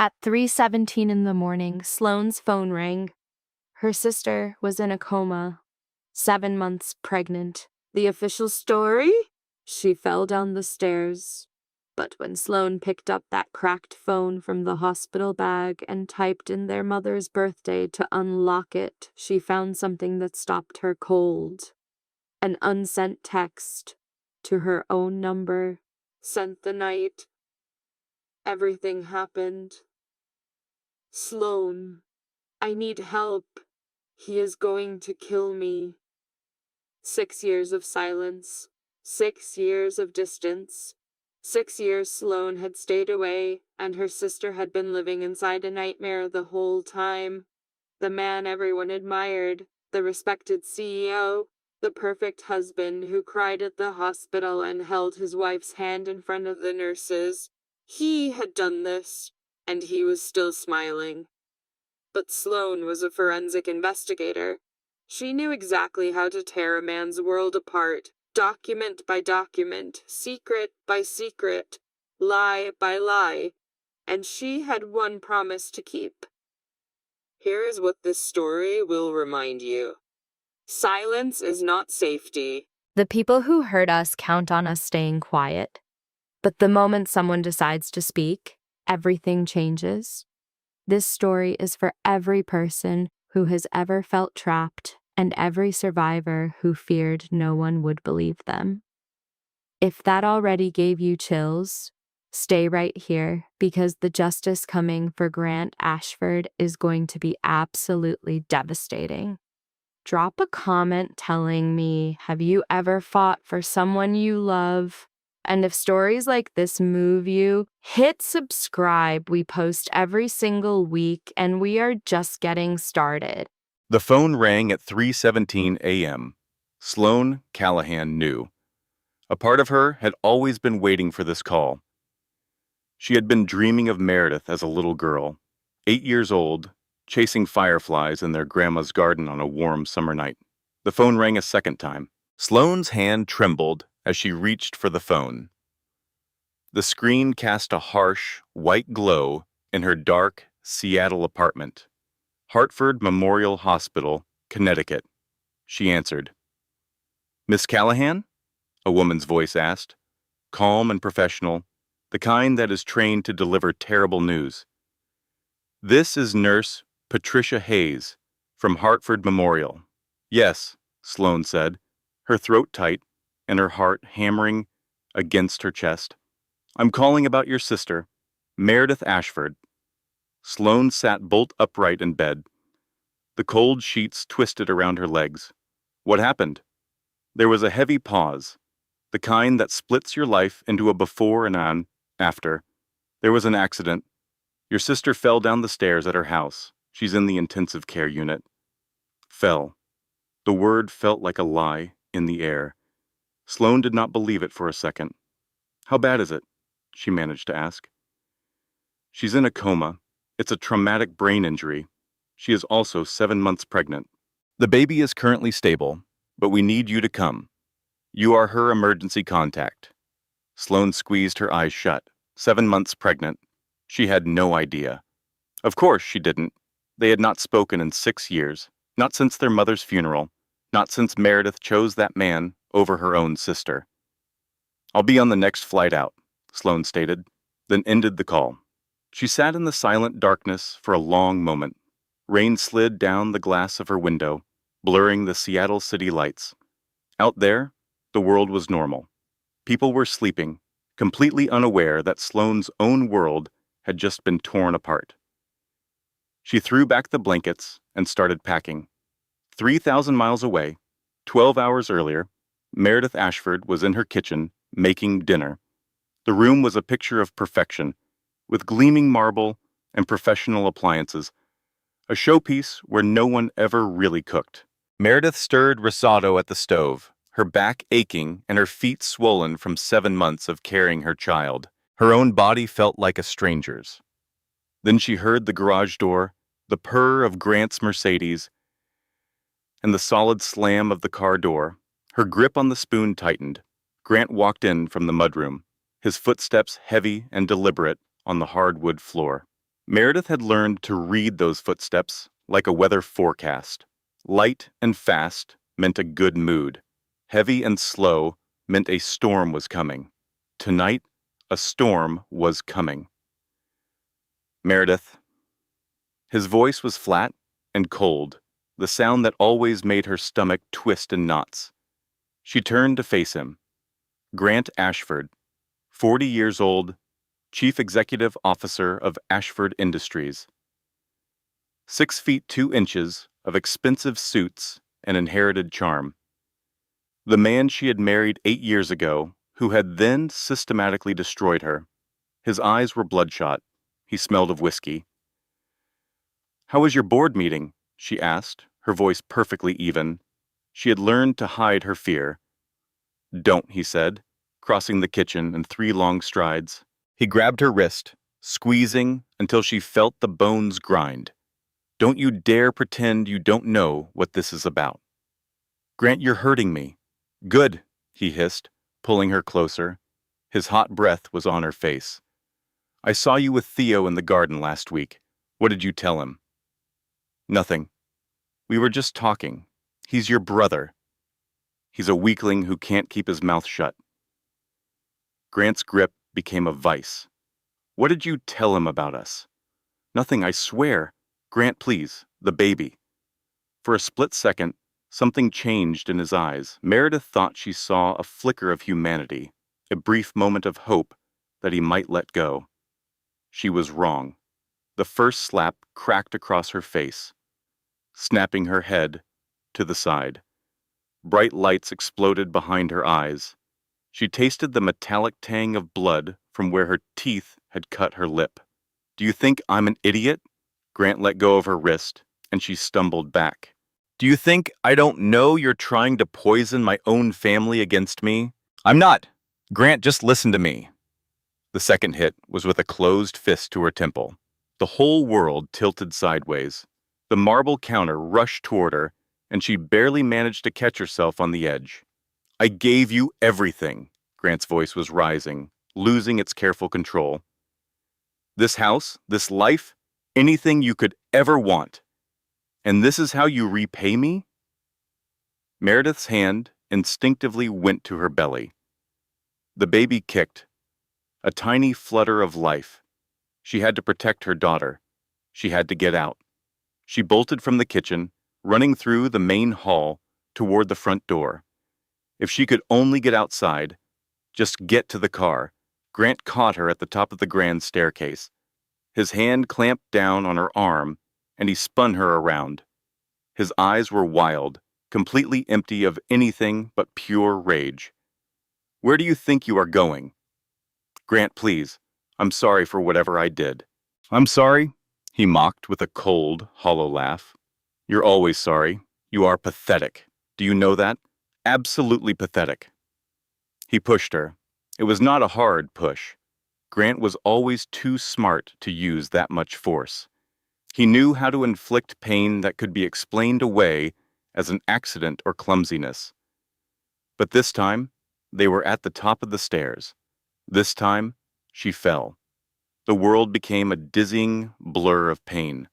At 3:17 in the morning, Sloane's phone rang. Her sister was in a coma, 7 months pregnant. The official story? She fell down the stairs. But when Sloane picked up that cracked phone from the hospital bag and typed in their mother's birthday to unlock it, she found something that stopped her cold. An unsent text to her own number, sent the night everything happened. Sloane, I need help. He is going to kill me. 6 years of silence, 6 years of distance. 6 years Sloane had stayed away, and her sister had been living inside a nightmare the whole time. The man everyone admired, the respected CEO, the perfect husband who cried at the hospital and held his wife's hand in front of the nurses. He had done this, and he was still smiling. But Sloane was a forensic investigator. She knew exactly how to tear a man's world apart, document by document, secret by secret, lie by lie, and she had one promise to keep. Here is what this story will remind you. Silence is not safety. The people who hurt us count on us staying quiet. But the moment someone decides to speak, everything changes. This story is for every person who has ever felt trapped and every survivor who feared no one would believe them. If that already gave you chills, stay right here because the justice coming for Grant Ashford is going to be absolutely devastating. Drop a comment telling me, have you ever fought for someone you love? And if stories like this move you, hit subscribe. We post every single week and we are just getting started. The phone rang at 3:17 a.m. Sloane Callahan knew. A part of her had always been waiting for this call. She had been dreaming of Meredith as a little girl, 8 years old, chasing fireflies in their grandma's garden on a warm summer night. The phone rang a second time. Sloane's hand trembled as she reached for the phone. The screen cast a harsh, white glow in her dark Seattle apartment. Hartford Memorial Hospital, Connecticut. She answered. "Miss Callahan?" a woman's voice asked, calm and professional, the kind that is trained to deliver terrible news. "This is Nurse Patricia Hayes from Hartford Memorial." "Yes," Sloane said, her throat tight and her heart hammering against her chest. "I'm calling about your sister, Meredith Ashford." Sloane sat bolt upright in bed. The cold sheets twisted around her legs. "What happened?" There was a heavy pause, the kind that splits your life into a before and an after. "There was an accident. Your sister fell down the stairs at her house. She's in the intensive care unit." Fell. The word felt like a lie in the air. Sloane did not believe it for a second. "How bad is it?" she managed to ask. "She's in a coma. It's a traumatic brain injury. She is also 7 months pregnant. The baby is currently stable, but we need you to come. You are her emergency contact." Sloane squeezed her eyes shut. 7 months pregnant. She had no idea. Of course she didn't. They had not spoken in 6 years, not since their mother's funeral, not since Meredith chose that man over her own sister. "I'll be on the next flight out," Sloane stated, then ended the call. She sat in the silent darkness for a long moment. Rain slid down the glass of her window, blurring the Seattle city lights. Out there, the world was normal. People were sleeping, completely unaware that Sloane's own world had just been torn apart. She threw back the blankets and started packing. 3,000 miles away, 12 hours earlier, Meredith Ashford was in her kitchen making dinner. The room was a picture of perfection, with gleaming marble and professional appliances, a showpiece where no one ever really cooked. Meredith stirred risotto at the stove, her back aching and her feet swollen from 7 months of carrying her child. Her own body felt like a stranger's. Then she heard the garage door, the purr of Grant's Mercedes, and the solid slam of the car door. Her grip on the spoon tightened. Grant walked in from the mudroom, his footsteps heavy and deliberate on the hardwood floor. Meredith had learned to read those footsteps like a weather forecast. Light and fast meant a good mood. Heavy and slow meant a storm was coming. Tonight, a storm was coming. Meredith. His voice was flat and cold, the sound that always made her stomach twist in knots. She turned to face him. Grant Ashford, 40 years old, Chief Executive Officer of Ashford Industries. 6 feet 2 inches of expensive suits and inherited charm. The man she had married 8 years ago, who had then systematically destroyed her. His eyes were bloodshot. He smelled of whiskey. "How was your board meeting?" she asked, her voice perfectly even. She had learned to hide her fear. "Don't," he said, crossing the kitchen in 3 long strides. He grabbed her wrist, squeezing until she felt the bones grind. "Don't you dare pretend you don't know what this is about." "Grant, you're hurting me." "Good," he hissed, pulling her closer. His hot breath was on her face. "I saw you with Theo in the garden last week. What did you tell him?" "Nothing. We were just talking. He's your brother." "He's a weakling who can't keep his mouth shut." Grant's grip became a vice. "What did you tell him about us?" "Nothing, I swear." "Grant, please, the baby." For a split second, something changed in his eyes. Meredith thought she saw a flicker of humanity, a brief moment of hope that he might let go. She was wrong. The first slap cracked across her face, snapping her head to the side. Bright lights exploded behind her eyes. She tasted the metallic tang of blood from where her teeth had cut her lip. "Do you think I'm an idiot?" Grant let go of her wrist, and she stumbled back. "Do you think I don't know you're trying to poison my own family against me?" "I'm not. Grant, just listen to me." The second hit was with a closed fist to her temple. The whole world tilted sideways. The marble counter rushed toward her, and she barely managed to catch herself on the edge. "I gave you everything." Grant's voice was rising, losing its careful control. "This house, this life, anything you could ever want. And this is how you repay me?" Meredith's hand instinctively went to her belly. The baby kicked, a tiny flutter of life. She had to protect her daughter. She had to get out. She bolted from the kitchen, running through the main hall toward the front door. If she could only get outside, just get to the car. Grant caught her at the top of the grand staircase. His hand clamped down on her arm, and he spun her around. His eyes were wild, completely empty of anything but pure rage. "Where do you think you are going?" "Grant, please. I'm sorry for whatever I did." "I'm sorry?" he mocked with a cold, hollow laugh. "You're always sorry. You are pathetic. Do you know that? Absolutely pathetic." He pushed her. It was not a hard push. Grant was always too smart to use that much force. He knew how to inflict pain that could be explained away as an accident or clumsiness. But this time, they were at the top of the stairs. This time, she fell. The world became a dizzying blur of pain.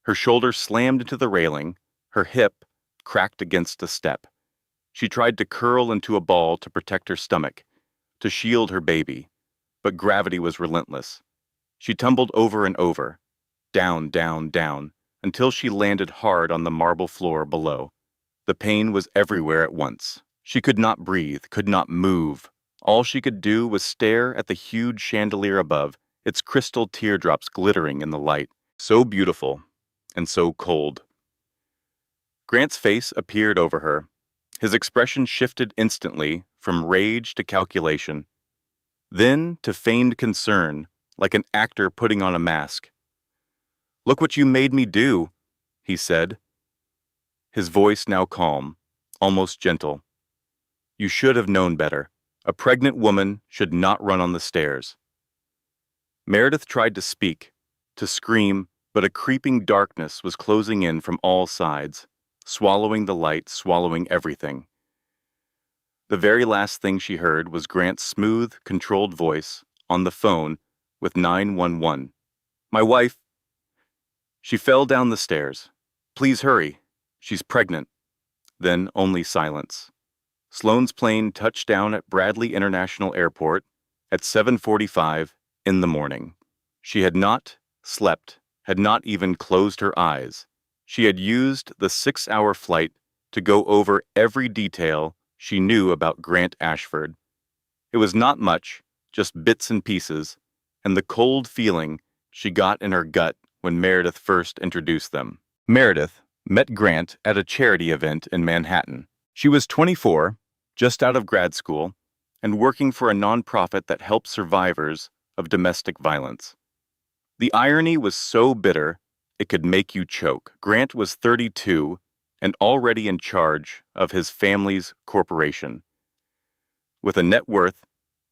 Her shoulder slammed into the railing, her hip cracked against the step. She tried to curl into a ball to protect her stomach, to shield her baby, but gravity was relentless. She tumbled over and over, down, down, down, until she landed hard on the marble floor below. The pain was everywhere at once. She could not breathe, could not move. All she could do was stare at the huge chandelier above, its crystal teardrops glittering in the light. So beautiful and so cold. Grant's face appeared over her. His expression shifted instantly from rage to calculation, then to feigned concern, like an actor putting on a mask. "Look what you made me do," he said, his voice now calm, almost gentle. "You should have known better. A pregnant woman should not run on the stairs." Meredith tried to speak, to scream, but a creeping darkness was closing in from all sides, swallowing the light, swallowing everything. The very last thing she heard was Grant's smooth, controlled voice on the phone with 911. "My wife, She fell down the stairs. Please hurry. She's pregnant. Then only silence. Sloane's plane touched down at Bradley International Airport at 7:45 in the morning. She had not slept, had not even closed her eyes. She had used the 6-hour flight to go over every detail she knew about Grant Ashford. It was not much, just bits and pieces, and the cold feeling she got in her gut when Meredith first introduced them. Meredith met Grant at a charity event in Manhattan. She was 24, just out of grad school, and working for a nonprofit that helps survivors of domestic violence. The irony was so bitter, it could make you choke. Grant was 32 and already in charge of his family's corporation. With a net worth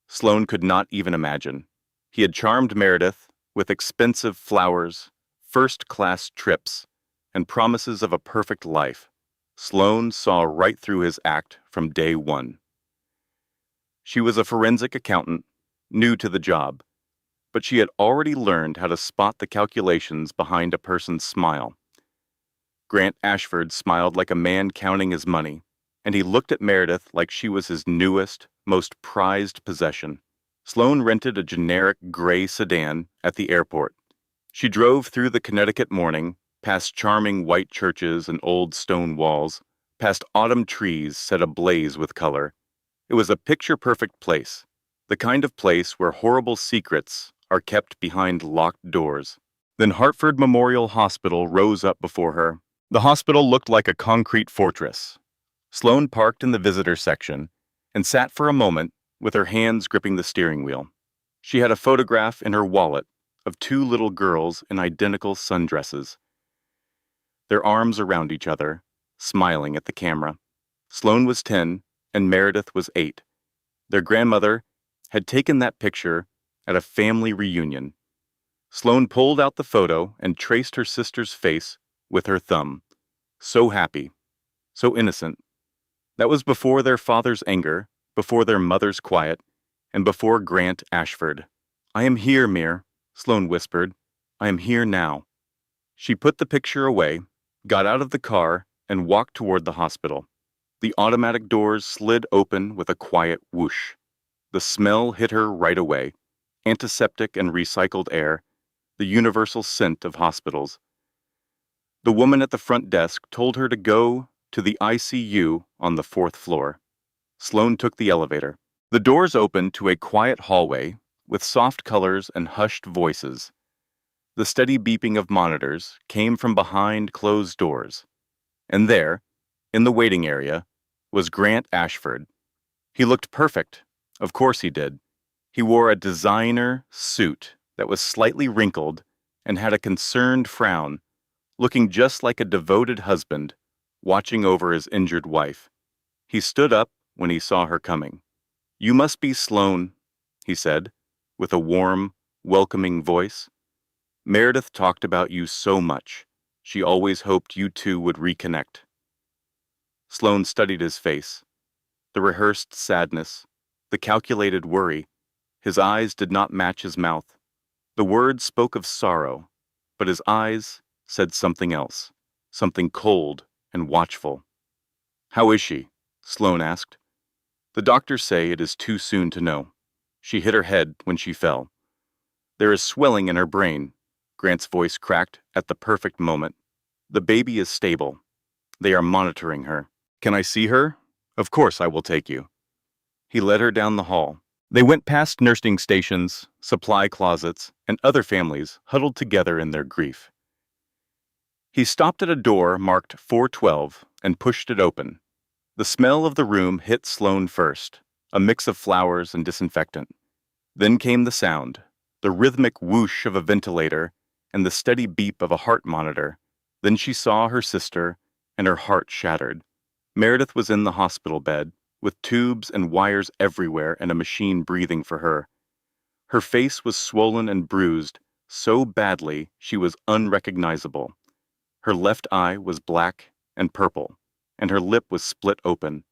Sloane could not even imagine. He had charmed Meredith with expensive flowers, first-class trips, and promises of a perfect life. Sloane saw right through his act from day one. She was a forensic accountant, new to the job, but she had already learned how to spot the calculations behind a person's smile. Grant Ashford smiled like a man counting his money, and he looked at Meredith like she was his newest, most prized possession. Sloane rented a generic gray sedan at the airport. She drove through the Connecticut morning, past charming white churches and old stone walls, past autumn trees set ablaze with color. It was a picture-perfect place, the kind of place where horrible secrets are kept behind locked doors. Then Hartford Memorial Hospital rose up before her. The hospital looked like a concrete fortress. Sloane parked in the visitor section and sat for a moment with her hands gripping the steering wheel. She had a photograph in her wallet of two little girls in identical sundresses, their arms around each other, smiling at the camera. Sloane was 10 and Meredith was 8. Their grandmother had taken that picture at a family reunion. Sloane pulled out the photo and traced her sister's face with her thumb. So happy, so innocent. That was before their father's anger, before their mother's quiet, and before Grant Ashford. "I am here, Mir," Sloane whispered. "I am here now." She put the picture away, got out of the car, and walked toward the hospital. The automatic doors slid open with a quiet whoosh. The smell hit her right away. Antiseptic and recycled air, the universal scent of hospitals. The woman at the front desk told her to go to the ICU on the 4th floor. Sloane took the elevator. The doors opened to a quiet hallway with soft colors and hushed voices. The steady beeping of monitors came from behind closed doors. And there, in the waiting area, was Grant Ashford. He looked perfect. Of course he did. He wore a designer suit that was slightly wrinkled and had a concerned frown, looking just like a devoted husband watching over his injured wife. He stood up when he saw her coming. "You must be Sloane," he said, with a warm, welcoming voice. "Meredith talked about you so much. She always hoped you two would reconnect." Sloane studied his face. The rehearsed sadness, the calculated worry. His eyes did not match his mouth. The words spoke of sorrow, but his eyes said something else, something cold and watchful. "How is she?" Sloane asked. "The doctors say it is too soon to know. She hit her head when she fell. There is swelling in her brain." Grant's voice cracked at the perfect moment. "The baby is stable. They are monitoring her. Can I see her? Of course I will take you." He led her down the hall. They went past nursing stations, supply closets, and other families huddled together in their grief. He stopped at a door marked 412 and pushed it open. The smell of the room hit Sloane first, a mix of flowers and disinfectant. Then came the sound, the rhythmic whoosh of a ventilator and the steady beep of a heart monitor. Then she saw her sister, and her heart shattered. Meredith was in the hospital bed, with tubes and wires everywhere and a machine breathing for her. Her face was swollen and bruised, so badly she was unrecognizable. Her left eye was black and purple, and her lip was split open.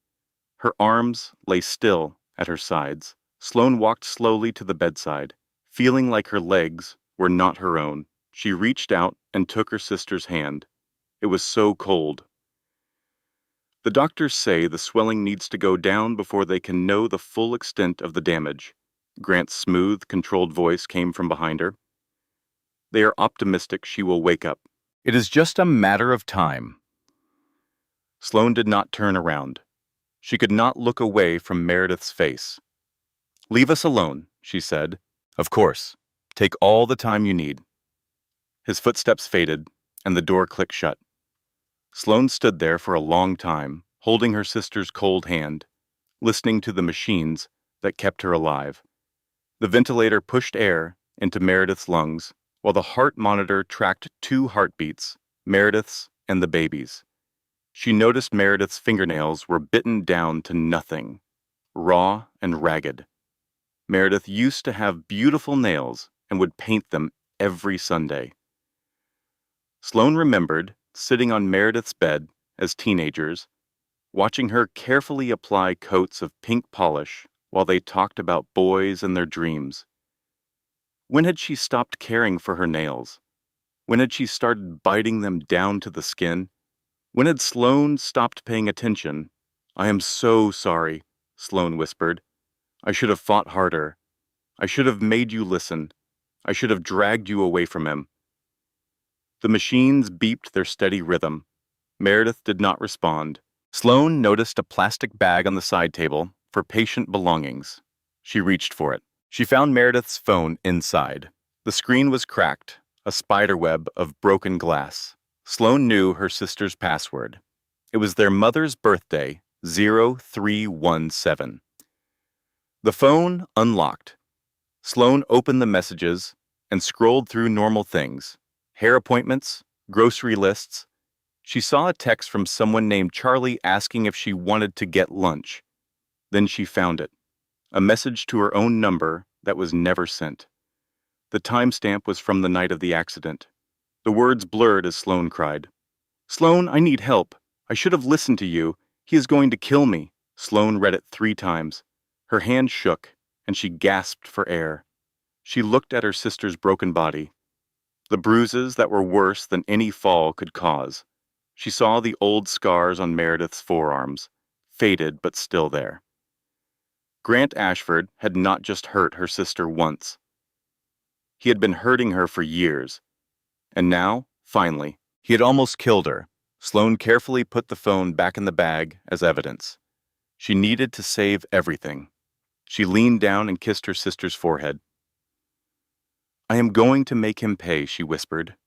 Her arms lay still at her sides. Sloane walked slowly to the bedside, feeling like her legs were not her own. She reached out and took her sister's hand. It was so cold. The doctors say the swelling needs to go down before they can know the full extent of the damage. Grant's smooth, controlled voice came from behind her. They are optimistic she will wake up. It is just a matter of time. Sloane did not turn around. She could not look away from Meredith's face. "Leave us alone," she said. "Of course. Take all the time you need." His footsteps faded, and the door clicked shut. Sloane stood there for a long time, holding her sister's cold hand, listening to the machines that kept her alive. The ventilator pushed air into Meredith's lungs, while the heart monitor tracked 2 heartbeats, Meredith's and the baby's. She noticed Meredith's fingernails were bitten down to nothing, raw and ragged. Meredith used to have beautiful nails and would paint them every Sunday. Sloane remembered sitting on Meredith's bed as teenagers, watching her carefully apply coats of pink polish while they talked about boys and their dreams. When had she stopped caring for her nails? When had she started biting them down to the skin? When had Sloane stopped paying attention? "I am so sorry," Sloane whispered. "I should have fought harder. I should have made you listen. I should have dragged you away from him." The machines beeped their steady rhythm. Meredith did not respond. Sloane noticed a plastic bag on the side table for patient belongings. She reached for it. She found Meredith's phone inside. The screen was cracked, a spiderweb of broken glass. Sloane knew her sister's password. It was their mother's birthday, 0317. The phone unlocked. Sloane opened the messages and scrolled through normal things: hair appointments, grocery lists. She saw a text from someone named Charlie asking if she wanted to get lunch. Then she found it, a message to her own number that was never sent. The timestamp was from the night of the accident. The words blurred as Sloane cried, "Sloane, I need help. I should have listened to you. He is going to kill me." Sloane read it 3 times. Her hand shook, and she gasped for air. She looked at her sister's broken body, the bruises that were worse than any fall could cause. She saw the old scars on Meredith's forearms, faded but still there. Grant Ashford had not just hurt her sister once. He had been hurting her for years. And now, finally, he had almost killed her. Sloane carefully put the phone back in the bag as evidence. She needed to save everything. She leaned down and kissed her sister's forehead. "I am going to make him pay," she whispered.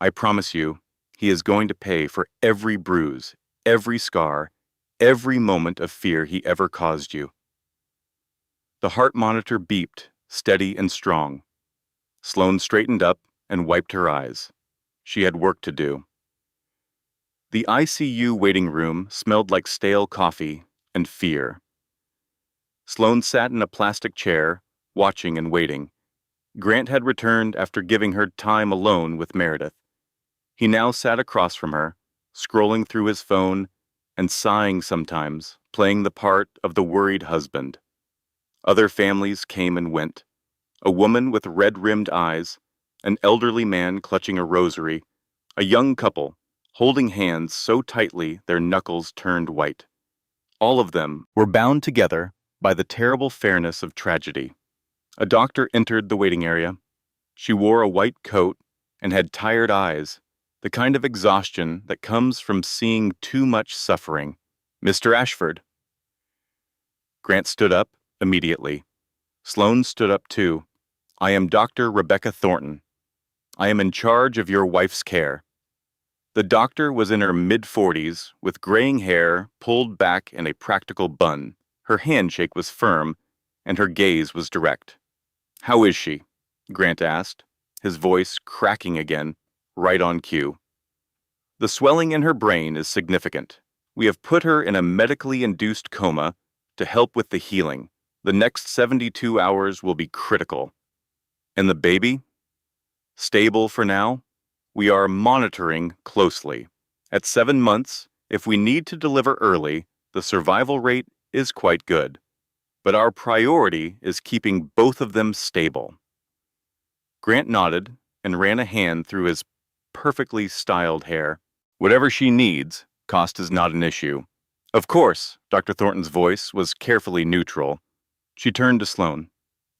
"I promise you, he is going to pay for every bruise, every scar, every moment of fear he ever caused you." The heart monitor beeped, steady and strong. Sloane straightened up and wiped her eyes. She had work to do. The ICU waiting room smelled like stale coffee and fear. Sloane sat in a plastic chair, watching and waiting. Grant had returned after giving her time alone with Meredith. He now sat across from her, scrolling through his phone and sighing sometimes, playing the part of the worried husband. Other families came and went. A woman with red-rimmed eyes, an elderly man clutching a rosary, a young couple, holding hands so tightly their knuckles turned white. All of them were bound together by the terrible fairness of tragedy. A doctor entered the waiting area. She wore a white coat and had tired eyes, the kind of exhaustion that comes from seeing too much suffering. "Mr. Ashford." Grant stood up immediately. Sloane stood up too. "I am Dr. Rebecca Thornton. I am in charge of your wife's care." The doctor was in her mid-40s, with graying hair pulled back in a practical bun. Her handshake was firm, and her gaze was direct. "How is she?" Grant asked, his voice cracking again, right on cue. "The swelling in her brain is significant. We have put her in a medically induced coma to help with the healing. The next 72 hours will be critical." "And the baby?" "Stable for now. We are monitoring closely. At 7 months, if we need to deliver early, the survival rate is quite good. But our priority is keeping both of them stable." Grant nodded and ran a hand through his perfectly styled hair. Whatever she needs, cost is not an issue. Of course, Dr. Thornton's voice was carefully neutral. She turned to Sloane.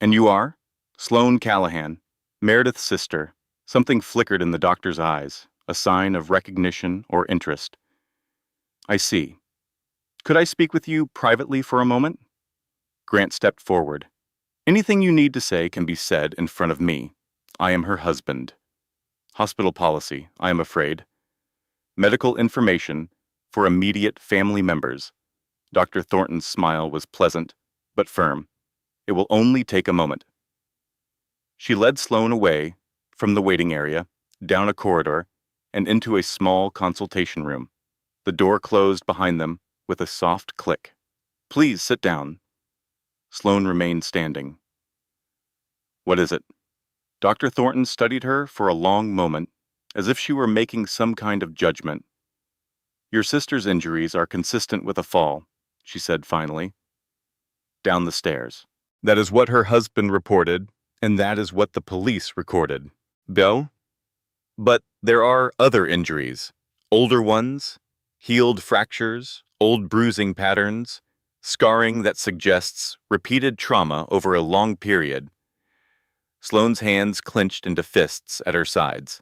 And you are? Sloane Callahan, Meredith's sister. Something flickered in the doctor's eyes, a sign of recognition or interest. I see. Could I speak with you privately for a moment? Grant stepped forward. Anything you need to say can be said in front of me. I am her husband. Hospital policy, I am afraid. Medical information for immediate family members. Dr. Thornton's smile was pleasant, but firm. It will only take a moment. She led Sloane away from the waiting area, down a corridor, and into a small consultation room. The door closed behind them with a soft click. Please sit down. Sloane remained standing. What is it? Dr. Thornton studied her for a long moment, as if she were making some kind of judgment. Your sister's injuries are consistent with a fall, she said finally. Down the stairs. That is what her husband reported, and that is what the police recorded. Bill? But there are other injuries. Older ones, healed fractures, old bruising patterns, scarring that suggests repeated trauma over a long period. Sloane's hands clenched into fists at her sides.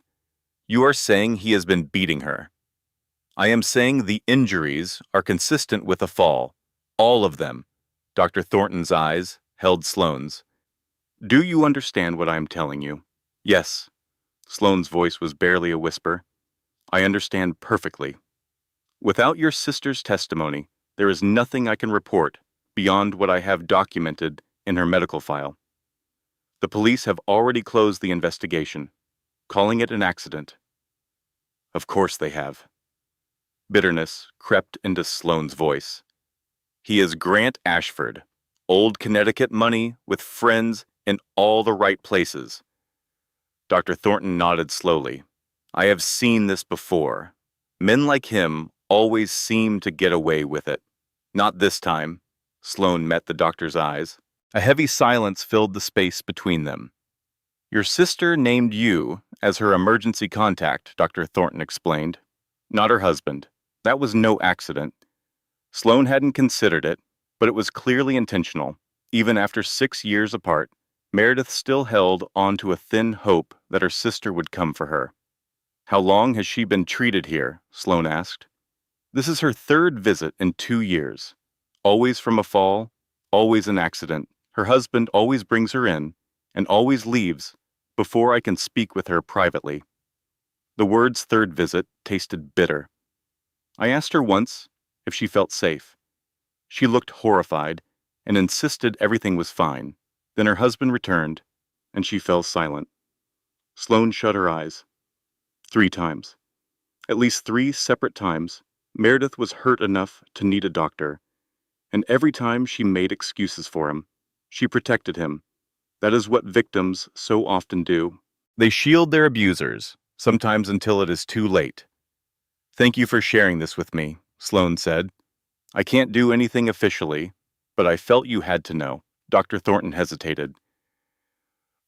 You are saying he has been beating her. I am saying the injuries are consistent with a fall. All of them. Dr. Thornton's eyes held Sloane's. Do you understand what I am telling you? Yes. Sloane's voice was barely a whisper. I understand perfectly. Without your sister's testimony, there is nothing I can report beyond what I have documented in her medical file. The police have already closed the investigation, calling it an accident. Of course they have. Bitterness crept into Sloane's voice. He is Grant Ashford, old Connecticut money with friends in all the right places. Dr. Thornton nodded slowly. I have seen this before. Men like him always seem to get away with it. Not this time. Sloane met the doctor's eyes. A heavy silence filled the space between them. Your sister named you as her emergency contact, Dr. Thornton explained. Not her husband. That was no accident. Sloane hadn't considered it, but it was clearly intentional. Even after 6 years apart, Meredith still held on to a thin hope that her sister would come for her. How long has she been treated here? Sloane asked. This is her 3rd visit in 2 years. Always from a fall, always an accident. Her husband always brings her in, and always leaves, before I can speak with her privately. The words 3rd visit tasted bitter. I asked her once if she felt safe. She looked horrified and insisted everything was fine. Then her husband returned, and she fell silent. Sloane shut her eyes. 3 times. At least 3 separate times, Meredith was hurt enough to need a doctor, and every time she made excuses for him. She protected him. That is what victims so often do. They shield their abusers, sometimes until it is too late. Thank you for sharing this with me, Sloane said. I can't do anything officially, but I felt you had to know. Dr. Thornton hesitated.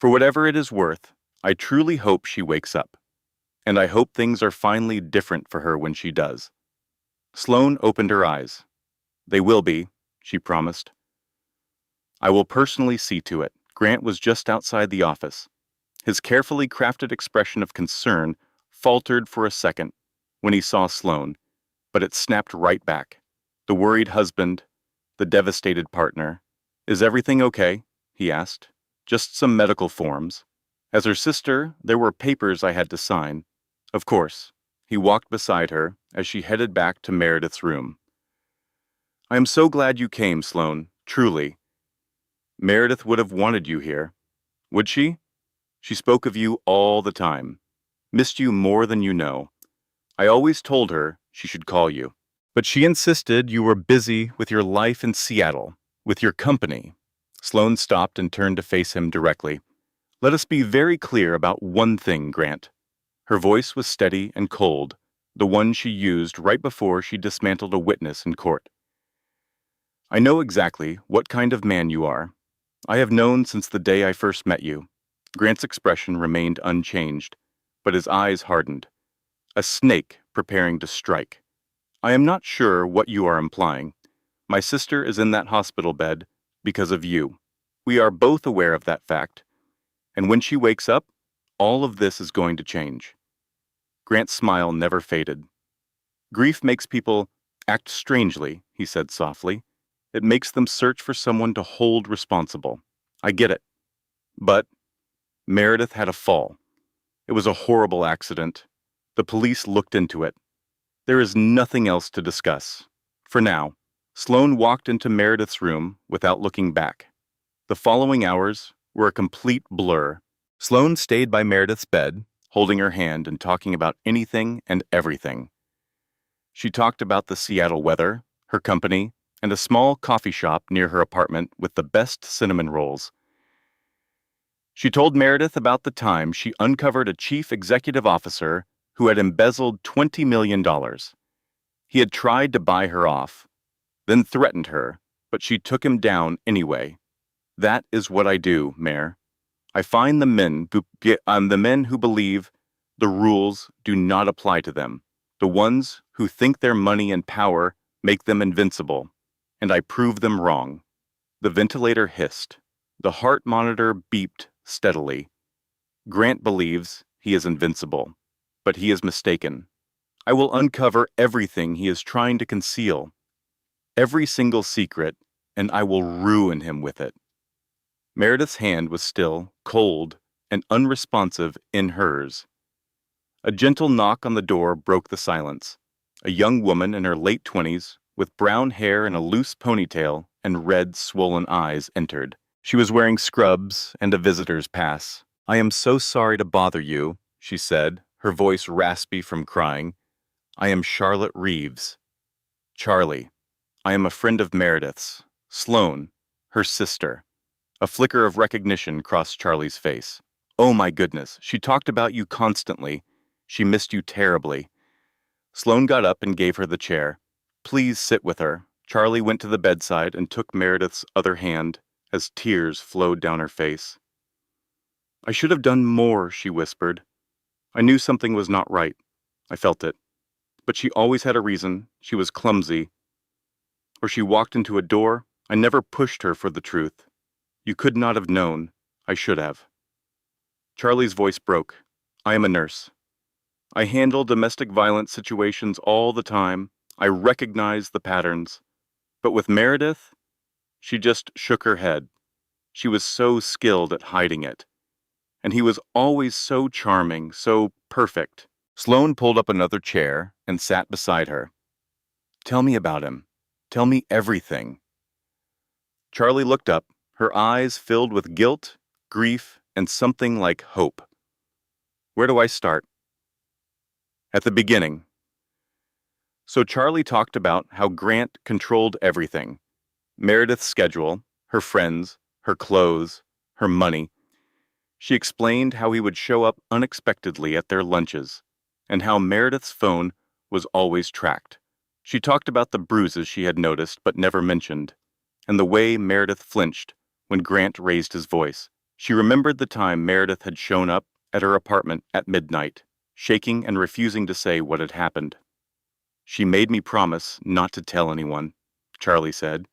For whatever it is worth, I truly hope she wakes up, and I hope things are finally different for her when she does. Sloane opened her eyes. They will be, she promised. I will personally see to it. Grant was just outside the office. His carefully crafted expression of concern faltered for a second when he saw Sloane, but it snapped right back. The worried husband, the devastated partner. Is everything okay? He asked. Just some medical forms. As her sister, there were papers I had to sign. Of course. He walked beside her as she headed back to Meredith's room. I am so glad you came, Sloane, truly. Meredith would have wanted you here. Would she? She spoke of you all the time. Missed you more than you know. I always told her she should call you. But she insisted you were busy with your life in Seattle, with your company. Sloane stopped and turned to face him directly. Let us be very clear about one thing, Grant. Her voice was steady and cold, the one she used right before she dismantled a witness in court. I know exactly what kind of man you are. I have known since the day I first met you. Grant's expression remained unchanged, but his eyes hardened. A snake preparing to strike. I am not sure what you are implying. My sister is in that hospital bed because of you. We are both aware of that fact. And when she wakes up, all of this is going to change. Grant's smile never faded. Grief makes people act strangely, he said softly. It makes them search for someone to hold responsible. I get it. But Meredith had a fall. It was a horrible accident. The police looked into it. There is nothing else to discuss. For now, Sloane walked into Meredith's room without looking back. The following hours were a complete blur. Sloane stayed by Meredith's bed, holding her hand and talking about anything and everything. She talked about the Seattle weather, her company, and a small coffee shop near her apartment with the best cinnamon rolls. She told Meredith about the time she uncovered a chief executive officer who had embezzled $20 million. He had tried to buy her off, then threatened her, but she took him down anyway. That is what I do, Mayor. I find the men who believe the rules do not apply to them, the ones who think their money and power make them invincible, and I prove them wrong. The ventilator hissed. The heart monitor beeped steadily. Grant believes he is invincible, but he is mistaken. I will uncover everything he is trying to conceal, every single secret, and I will ruin him with it. Meredith's hand was still, cold, and unresponsive in hers. A gentle knock on the door broke the silence. A young woman in her late 20s, with brown hair and a loose ponytail and red, swollen eyes, entered. She was wearing scrubs and a visitor's pass. I am so sorry to bother you, she said, her voice raspy from crying. I am Charlotte Reeves. Charlie. I am a friend of Meredith's. Sloane, her sister. A flicker of recognition crossed Charlie's face. Oh my goodness, she talked about you constantly. She missed you terribly. Sloane got up and gave her the chair. Please sit with her. Charlie went to the bedside and took Meredith's other hand as tears flowed down her face. I should have done more, she whispered. I knew something was not right. I felt it. But she always had a reason. She was clumsy. Or she walked into a door. I never pushed her for the truth. You could not have known. I should have. Charlie's voice broke. I am a nurse. I handle domestic violence situations all the time. I recognize the patterns. But with Meredith, she just shook her head. She was so skilled at hiding it. And he was always so charming, so perfect. Sloane pulled up another chair and sat beside her. Tell me about him. Tell me everything. Charlie looked up, her eyes filled with guilt, grief, and something like hope. Where do I start? At the beginning. So Charlie talked about how Grant controlled everything. Meredith's schedule, her friends, her clothes, her money. She explained how he would show up unexpectedly at their lunches, and how Meredith's phone was always tracked. She talked about the bruises she had noticed but never mentioned, and the way Meredith flinched when Grant raised his voice. She remembered the time Meredith had shown up at her apartment at midnight, shaking and refusing to say what had happened. She made me promise not to tell anyone, Charlie said.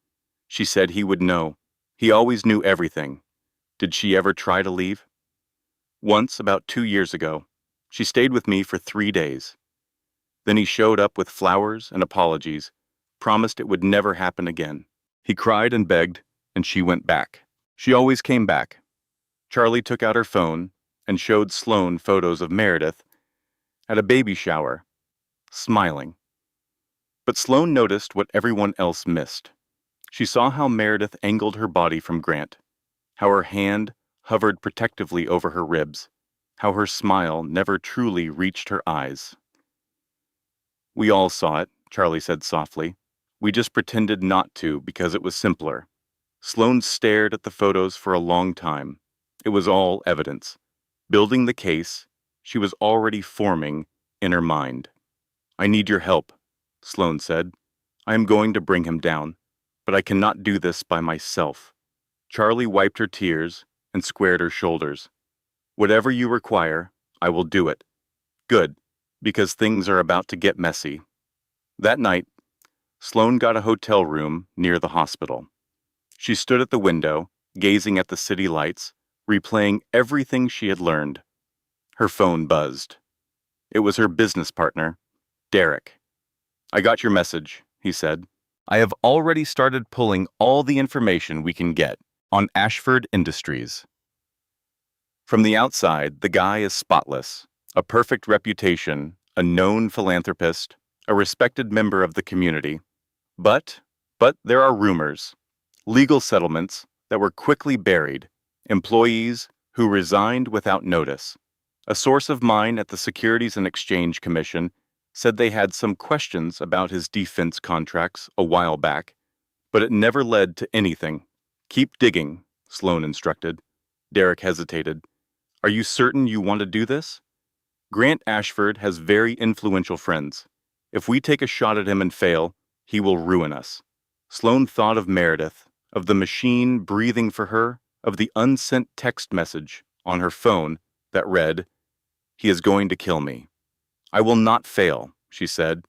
She said he would know. He always knew everything. Did she ever try to leave? Once, about 2 years ago. She stayed with me for 3 days. Then he showed up with flowers and apologies, promised it would never happen again. He cried and begged, and she went back. She always came back. Charlie took out her phone and showed Sloane photos of Meredith at a baby shower, smiling. But Sloane noticed what everyone else missed. She saw how Meredith angled her body from Grant, how her hand hovered protectively over her ribs, how her smile never truly reached her eyes. We all saw it, Charlie said softly. We just pretended not to because it was simpler. Sloane stared at the photos for a long time. It was all evidence. Building the case, she was already forming in her mind. I need your help, Sloane said. I am going to bring him down, but I cannot do this by myself. Charlie wiped her tears and squared her shoulders. Whatever you require, I will do it. Good, because things are about to get messy. That night, Sloane got a hotel room near the hospital. She stood at the window, gazing at the city lights, replaying everything she had learned. Her phone buzzed. It was her business partner, Derek. "I got your message," he said. "I have already started pulling all the information we can get on Ashford Industries." From the outside, the guy is spotless, a perfect reputation, a known philanthropist, a respected member of the community. But there are rumors, legal settlements that were quickly buried, employees who resigned without notice. A source of mine at the Securities and Exchange Commission said they had some questions about his defense contracts a while back, but it never led to anything. "Keep digging," Sloane instructed. Derek hesitated. "Are you certain you want to do this? Grant Ashford has very influential friends. If we take a shot at him and fail, he will ruin us." Sloane thought of Meredith, of the machine breathing for her, of the unsent text message on her phone that read, "He is going to kill me." "I will not fail," she said.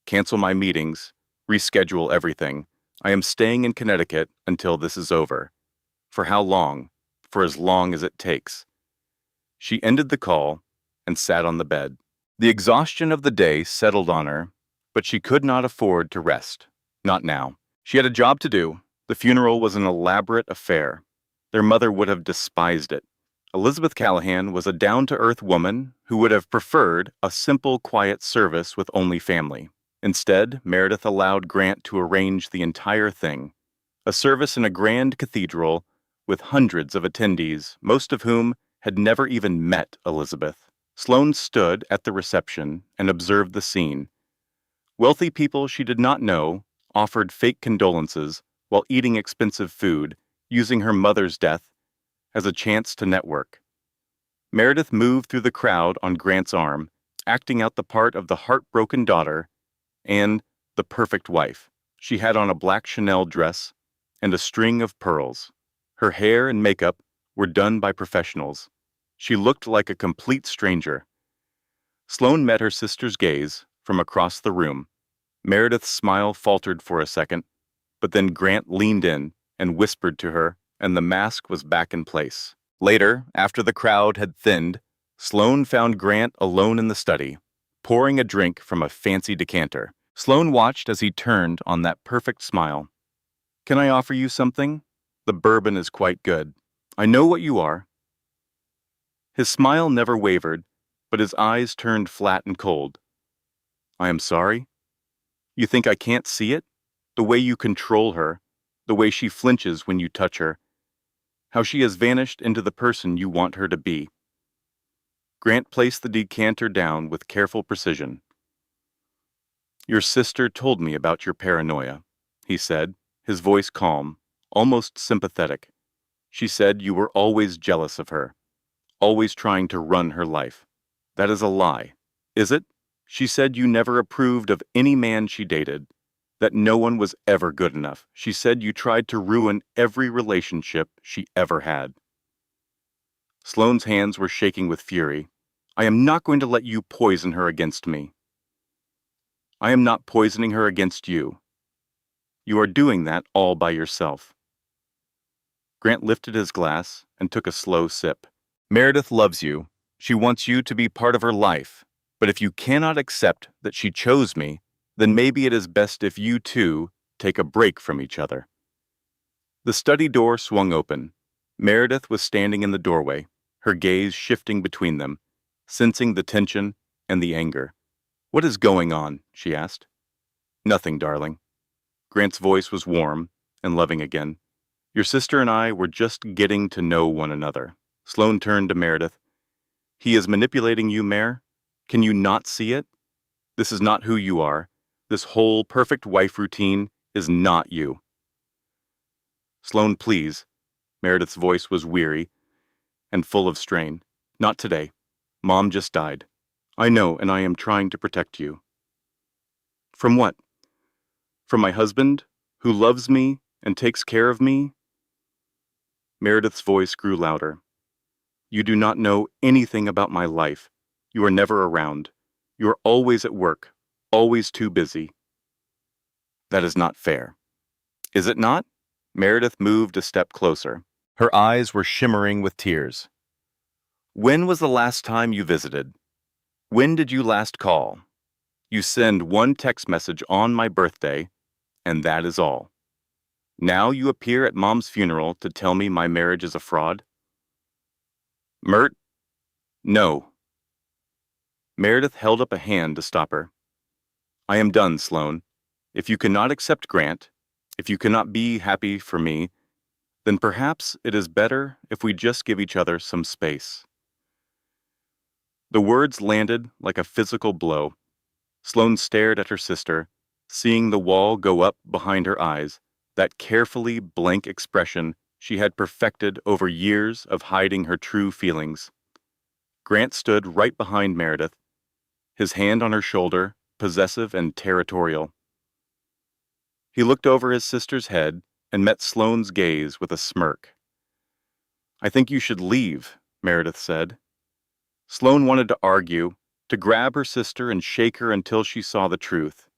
"Cancel my meetings, reschedule everything. I am staying in Connecticut until this is over." For how long? For as long as it takes. She ended the call and sat on the bed. The exhaustion of the day settled on her, but she could not afford to rest. Not now. She had a job to do. The funeral was an elaborate affair. Their mother would have despised it. Elizabeth Callahan was a down-to-earth woman who would have preferred a simple, quiet service with only family. Instead, Meredith allowed Grant to arrange the entire thing. A service in a grand cathedral with hundreds of attendees, most of whom had never even met Elizabeth. Sloane stood at the reception and observed the scene. Wealthy people she did not know offered fake condolences while eating expensive food, using her mother's death as a chance to network. Meredith moved through the crowd on Grant's arm, acting out the part of the heartbroken daughter and the perfect wife. She had on a black Chanel dress and a string of pearls. Her hair and makeup were done by professionals. She looked like a complete stranger. Sloane met her sister's gaze from across the room. Meredith's smile faltered for a second, but then Grant leaned in and whispered to her, and the mask was back in place. Later, after the crowd had thinned, Sloane found Grant alone in the study, pouring a drink from a fancy decanter. Sloane watched as he turned on that perfect smile. "Can I offer you something? The bourbon is quite good. I know what you are." His smile never wavered, but his eyes turned flat and cold. "I am sorry? You think I can't see it? The way you control her, the way she flinches when you touch her, how she has vanished into the person you want her to be." Grant placed the decanter down with careful precision. "Your sister told me about your paranoia," he said, his voice calm, almost sympathetic. "She said you were always jealous of her, always trying to run her life. That is a lie. Is it? She said you never approved of any man she dated, that no one was ever good enough. She said you tried to ruin every relationship she ever had." Sloane's hands were shaking with fury. "I am not going to let you poison her against me." "I am not poisoning her against you. You are doing that all by yourself." Grant lifted his glass and took a slow sip. "Meredith loves you. She wants you to be part of her life. But if you cannot accept that she chose me, then maybe it is best if you two take a break from each other." The study door swung open. Meredith was standing in the doorway, her gaze shifting between them, sensing the tension and the anger. "What is going on?" she asked. "Nothing, darling." Grant's voice was warm and loving again. "Your sister and I were just getting to know one another." Sloane turned to Meredith. "He is manipulating you, Mare. Can you not see it? This is not who you are. This whole perfect wife routine is not you." "Sloane, please." Meredith's voice was weary and full of strain. "Not today. Mom just died. I know, and I am trying to protect you." "From what? From my husband, who loves me and takes care of me?" Meredith's voice grew louder. You do not know anything about my life. You are never around. You are always at work, always too busy. That is not fair. Is it not? Meredith moved a step closer. Her eyes were shimmering with tears. When was the last time you visited? When did you last call? You send one text message on my birthday, and that is all. Now you appear at Mom's funeral to tell me my marriage is a fraud? Mert? No. Meredith held up a hand to stop her. I am done, Sloane. If you cannot accept Grant, if you cannot be happy for me, then perhaps it is better if we just give each other some space. The words landed like a physical blow. Sloane stared at her sister, seeing the wall go up behind her eyes, that carefully blank expression she had perfected over years of hiding her true feelings. Grant stood right behind Meredith, his hand on her shoulder, possessive and territorial. He looked over his sister's head and met Sloane's gaze with a smirk. I think you should leave, Meredith said. Sloane wanted to argue, to grab her sister and shake her until she saw the truth.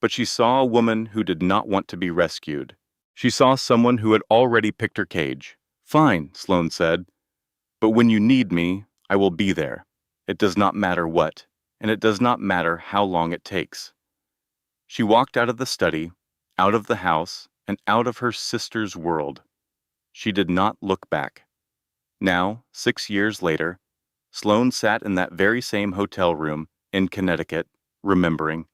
But she saw a woman who did not want to be rescued. She saw someone who had already picked her cage. Fine, Sloane said. But when you need me, I will be there. It does not matter what, and it does not matter how long it takes. She walked out of the study, out of the house, and out of her sister's world. She did not look back. Now, 6 years later, Sloane sat in that very same hotel room in Connecticut, remembering.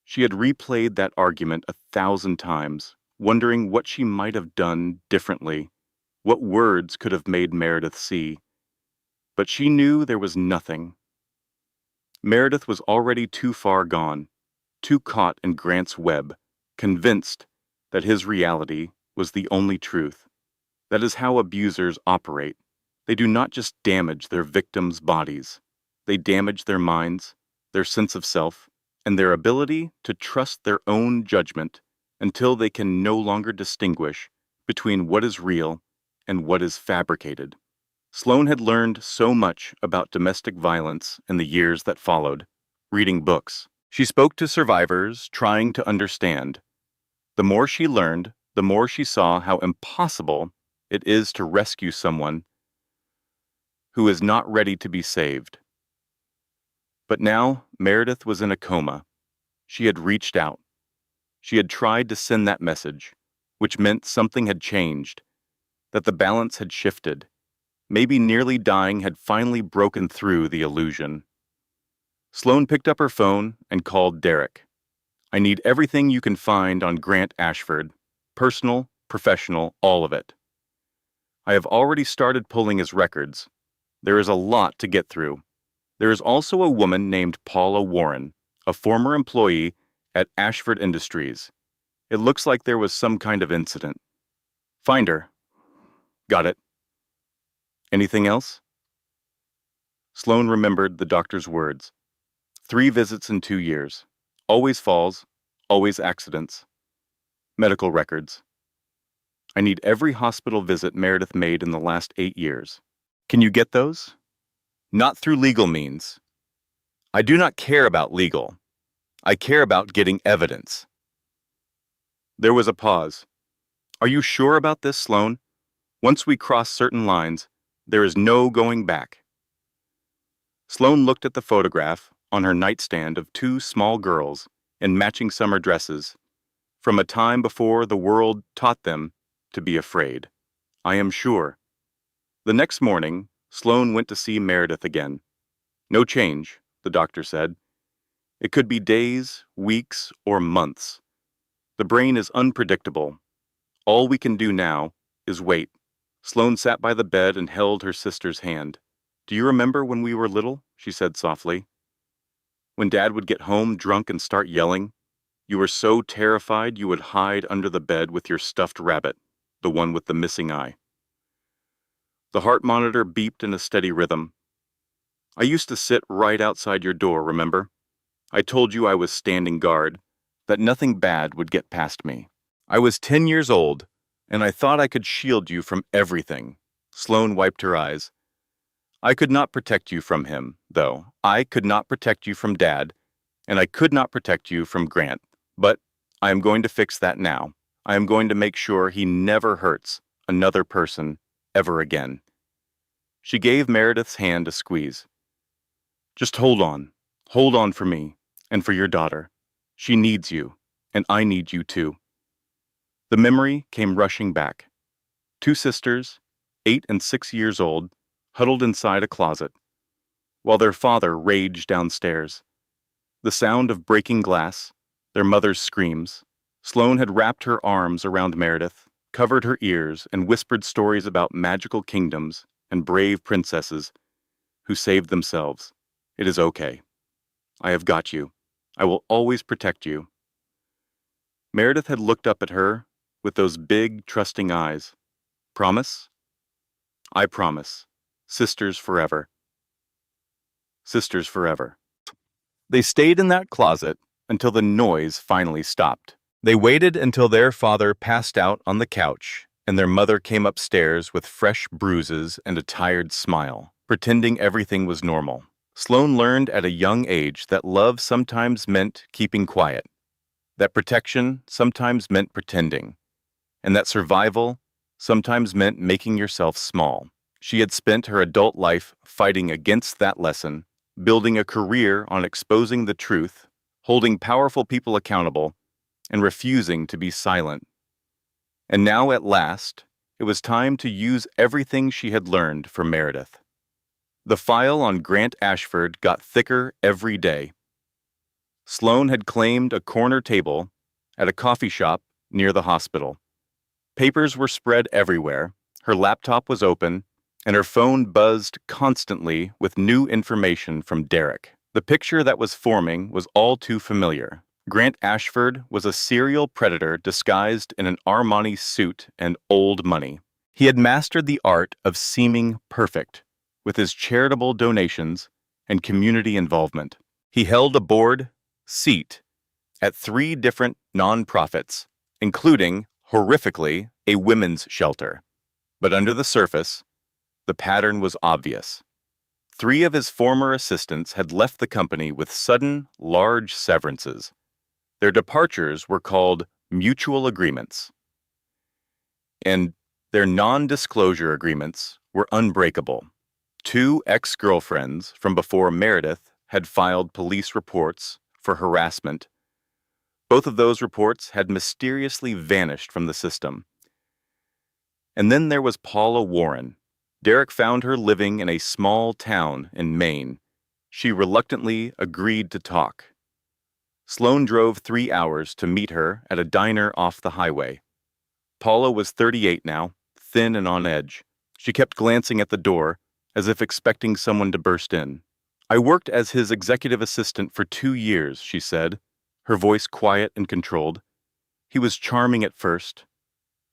She had replayed that argument 1,000 times, wondering what she might have done differently, what words could have made Meredith see. But she knew there was nothing. Meredith was already too far gone, too caught in Grant's web, convinced that his reality was the only truth. That is how abusers operate. They do not just damage their victims' bodies. They damage their minds, their sense of self, and their ability to trust their own judgment until they can no longer distinguish between what is real and what is fabricated. Sloane had learned so much about domestic violence in the years that followed, reading books. She spoke to survivors, trying to understand. The more she learned, the more she saw how impossible it is to rescue someone who is not ready to be saved. But now Meredith was in a coma. She had reached out. She had tried to send that message, which meant something had changed, that the balance had shifted. Maybe nearly dying had finally broken through the illusion. Sloane picked up her phone and called Derek. I need everything you can find on Grant Ashford. Personal, professional, all of it. I have already started pulling his records. There is a lot to get through. There is also a woman named Paula Warren, a former employee at Ashford Industries. It looks like there was some kind of incident. Find her. Got it. Anything else? Sloane remembered the doctor's words. 3 visits in 2 years. Always falls, always accidents. Medical records. I need every hospital visit Meredith made in the last 8 years. Can you get those? Not through legal means. I do not care about legal. I care about getting evidence. There was a pause. Are you sure about this, Sloane? Once we cross certain lines, there is no going back. Sloane looked at the photograph on her nightstand of 2 small girls in matching summer dresses, from a time before the world taught them to be afraid. I am sure. The next morning, Sloane went to see Meredith again. No change, the doctor said. It could be days, weeks, or months. The brain is unpredictable. All we can do now is wait. Sloane sat by the bed and held her sister's hand. Do you remember when we were little? She said softly. When Dad would get home drunk and start yelling, you were so terrified you would hide under the bed with your stuffed rabbit, the one with the missing eye. The heart monitor beeped in a steady rhythm. I used to sit right outside your door, remember? I told you I was standing guard, that nothing bad would get past me. I was 10 years old, and I thought I could shield you from everything. Sloane wiped her eyes. I could not protect you from him, though. I could not protect you from Dad, and I could not protect you from Grant. But I am going to fix that now. I am going to make sure he never hurts another person ever again." She gave Meredith's hand a squeeze. "Just hold on. Hold on for me and for your daughter. She needs you, and I need you too." The memory came rushing back. Two sisters, 8 and 6 years old, huddled inside a closet, while their father raged downstairs. The sound of breaking glass, their mother's screams. Sloane had wrapped her arms around Meredith, covered her ears, and whispered stories about magical kingdoms and brave princesses who saved themselves. "It is okay. I have got you. I will always protect you." Meredith had looked up at her with those big, trusting eyes. "Promise?" "I promise. Sisters forever. Sisters forever." They stayed in that closet until the noise finally stopped. They waited until their father passed out on the couch and their mother came upstairs with fresh bruises and a tired smile, pretending everything was normal. Sloane learned at a young age that love sometimes meant keeping quiet, that protection sometimes meant pretending, and that survival sometimes meant making yourself small. She had spent her adult life fighting against that lesson, building a career on exposing the truth, holding powerful people accountable, and refusing to be silent. And now, at last, it was time to use everything she had learned for Meredith. The file on Grant Ashford got thicker every day. Sloane had claimed a corner table at a coffee shop near the hospital. Papers were spread everywhere, her laptop was open, and her phone buzzed constantly with new information from Derek. The picture that was forming was all too familiar. Grant Ashford was a serial predator disguised in an Armani suit and old money. He had mastered the art of seeming perfect, with his charitable donations and community involvement. He held a board seat at 3 different nonprofits, including, horrifically, a women's shelter. But under the surface, the pattern was obvious. 3 of his former assistants had left the company with sudden, large severances. Their departures were called mutual agreements, and their non-disclosure agreements were unbreakable. 2 ex-girlfriends from before Meredith had filed police reports for harassment. Both of those reports had mysteriously vanished from the system. And then there was Paula Warren. Derek found her living in a small town in Maine. She reluctantly agreed to talk. Sloane drove 3 hours to meet her at a diner off the highway. Paula was 38 now, thin and on edge. She kept glancing at the door, as if expecting someone to burst in. "I worked as his executive assistant for 2 years, she said, her voice quiet and controlled. "He was charming at first.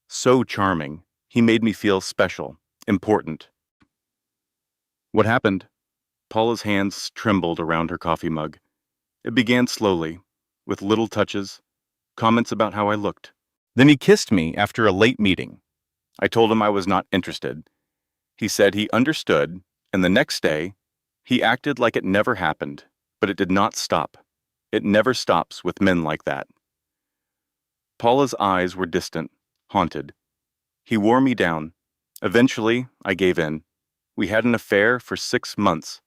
So charming. He made me feel special, important." "What happened?" Paula's hands trembled around her coffee mug. It began slowly, with little touches, comments about how I looked. "Then he kissed me after a late meeting. I told him I was not interested. He said he understood, and the next day, he acted like it never happened, but it did not stop. It never stops with men like that." Paula's eyes were distant, haunted. "He wore me down. Eventually, I gave in. We had an affair for 6 months.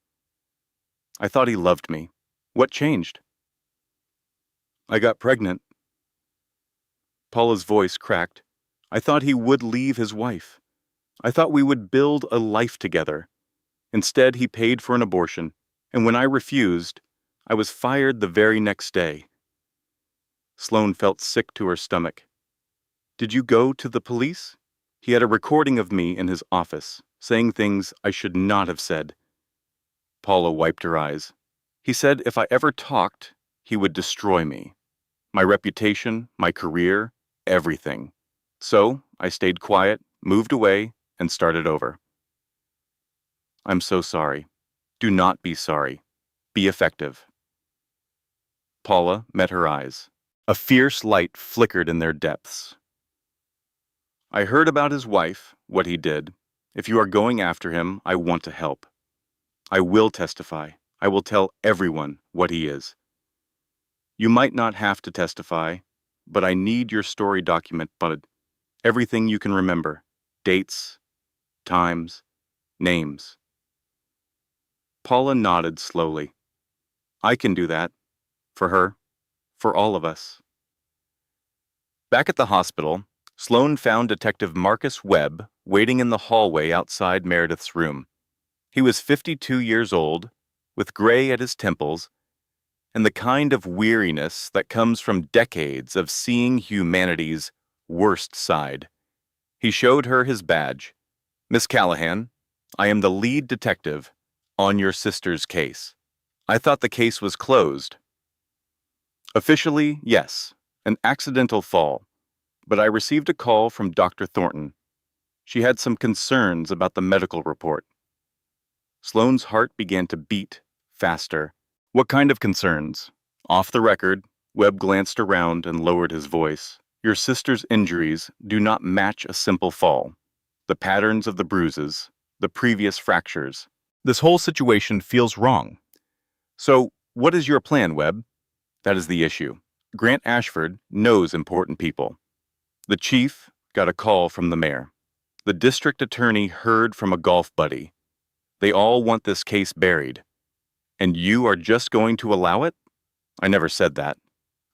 I thought he loved me. What changed?" "I got pregnant." Paula's voice cracked. "I thought he would leave his wife. I thought we would build a life together. Instead, he paid for an abortion, and when I refused, I was fired the very next day." Sloane felt sick to her stomach. "Did you go to the police?" "He had a recording of me in his office, saying things I should not have said." Paula wiped her eyes. "He said if I ever talked, he would destroy me. My reputation, my career, everything. So I stayed quiet, moved away, and started over." "I'm so sorry." "Do not be sorry. Be effective." Paula met her eyes. A fierce light flickered in their depths. "I heard about his wife, what he did. If you are going after him, I want to help. I will testify. I will tell everyone what he is. You might not have to testify, but I need your story documented. Everything you can remember. Dates, times, names. Paula nodded slowly. I can do that. For her. For all of us. Back at the hospital, Sloane found Detective Marcus Webb waiting in the hallway outside Meredith's room. He was 52 years old, with gray at his temples, and the kind of weariness that comes from decades of seeing humanity's worst side. He showed her his badge. Miss Callahan, I am the lead detective on your sister's case. I thought the case was closed. Officially, yes, an accidental fall, but I received a call from Dr. Thornton. She had some concerns about the medical report. Sloane's heart began to beat faster. What kind of concerns? Off the record, Webb glanced around and lowered his voice. Your sister's injuries do not match a simple fall. The patterns of the bruises, the previous fractures. This whole situation feels wrong. So, what is your plan, Webb? That is the issue. Grant Ashford knows important people. The chief got a call from the mayor. The district attorney heard from a golf buddy. They all want this case buried. And you are just going to allow it? I never said that.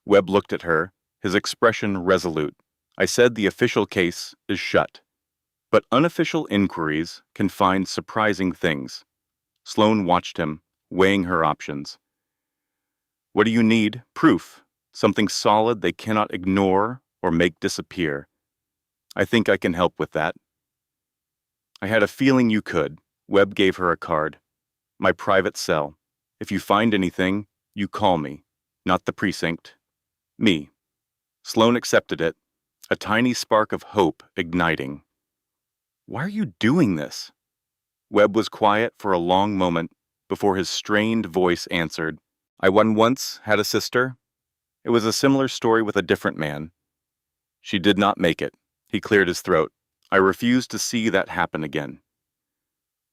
Webb looked at her, his expression resolute. I said the official case is shut. But unofficial inquiries can find surprising things. Sloane watched him, weighing her options. What do you need? Proof. Something solid they cannot ignore or make disappear. I think I can help with that. I had a feeling you could. Webb gave her a card. My private cell. If you find anything, you call me. Not the precinct. Me. Sloane accepted it, a tiny spark of hope igniting. Why are you doing this? Webb was quiet for a long moment before his strained voice answered. I once had a sister. It was a similar story with a different man. She did not make it. He cleared his throat. I refused to see that happen again.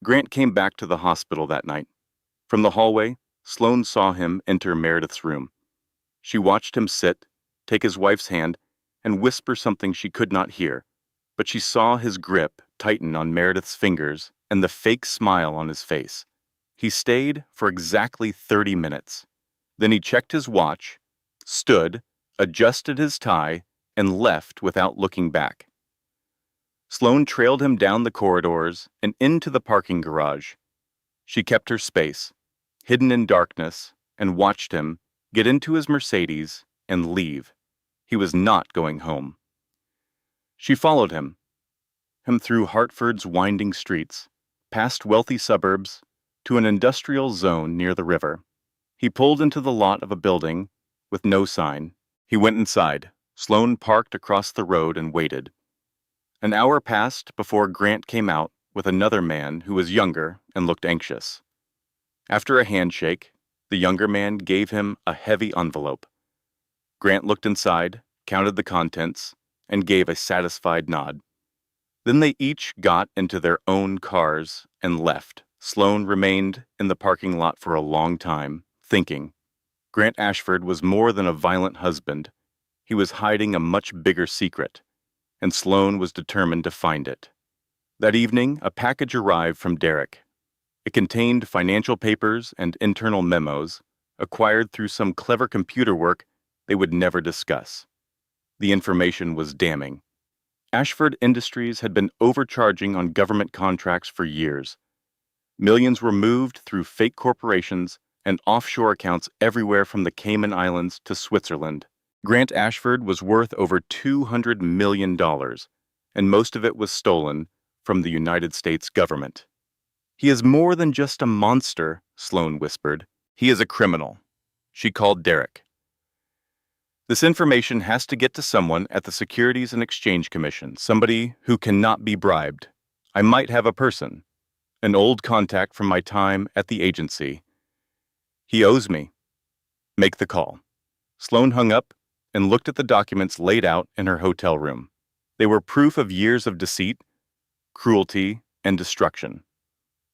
Grant came back to the hospital that night. From the hallway, Sloane saw him enter Meredith's room. She watched him sit, take his wife's hand, and whisper something she could not hear, but she saw his grip tighten on Meredith's fingers and the fake smile on his face. He stayed for exactly 30 minutes. Then he checked his watch, stood, adjusted his tie, and left without looking back. Sloane trailed him down the corridors and into the parking garage. She kept her space, hidden in darkness, and watched him get into his Mercedes and leave. He was not going home. She followed him through Hartford's winding streets, past wealthy suburbs, to an industrial zone near the river. He pulled into the lot of a building with no sign. He went inside. Sloane parked across the road and waited. An hour passed before Grant came out with another man who was younger and looked anxious. After a handshake, the younger man gave him a heavy envelope. Grant looked inside, counted the contents, and gave a satisfied nod. Then they each got into their own cars and left. Sloane remained in the parking lot for a long time, thinking. Grant Ashford was more than a violent husband. He was hiding a much bigger secret, and Sloane was determined to find it. That evening, a package arrived from Derek. It contained financial papers and internal memos, acquired through some clever computer work they would never discuss. The information was damning. Ashford Industries had been overcharging on government contracts for years. Millions were moved through fake corporations and offshore accounts everywhere from the Cayman Islands to Switzerland. Grant Ashford was worth over $200 million, and most of it was stolen from the United States government. He is more than just a monster, Sloane whispered. He is a criminal. She called Derek. This information has to get to someone at the Securities and Exchange Commission, somebody who cannot be bribed. I might have a person, an old contact from my time at the agency. He owes me. Make the call. Sloane hung up and looked at the documents laid out in her hotel room. They were proof of years of deceit, cruelty, and destruction.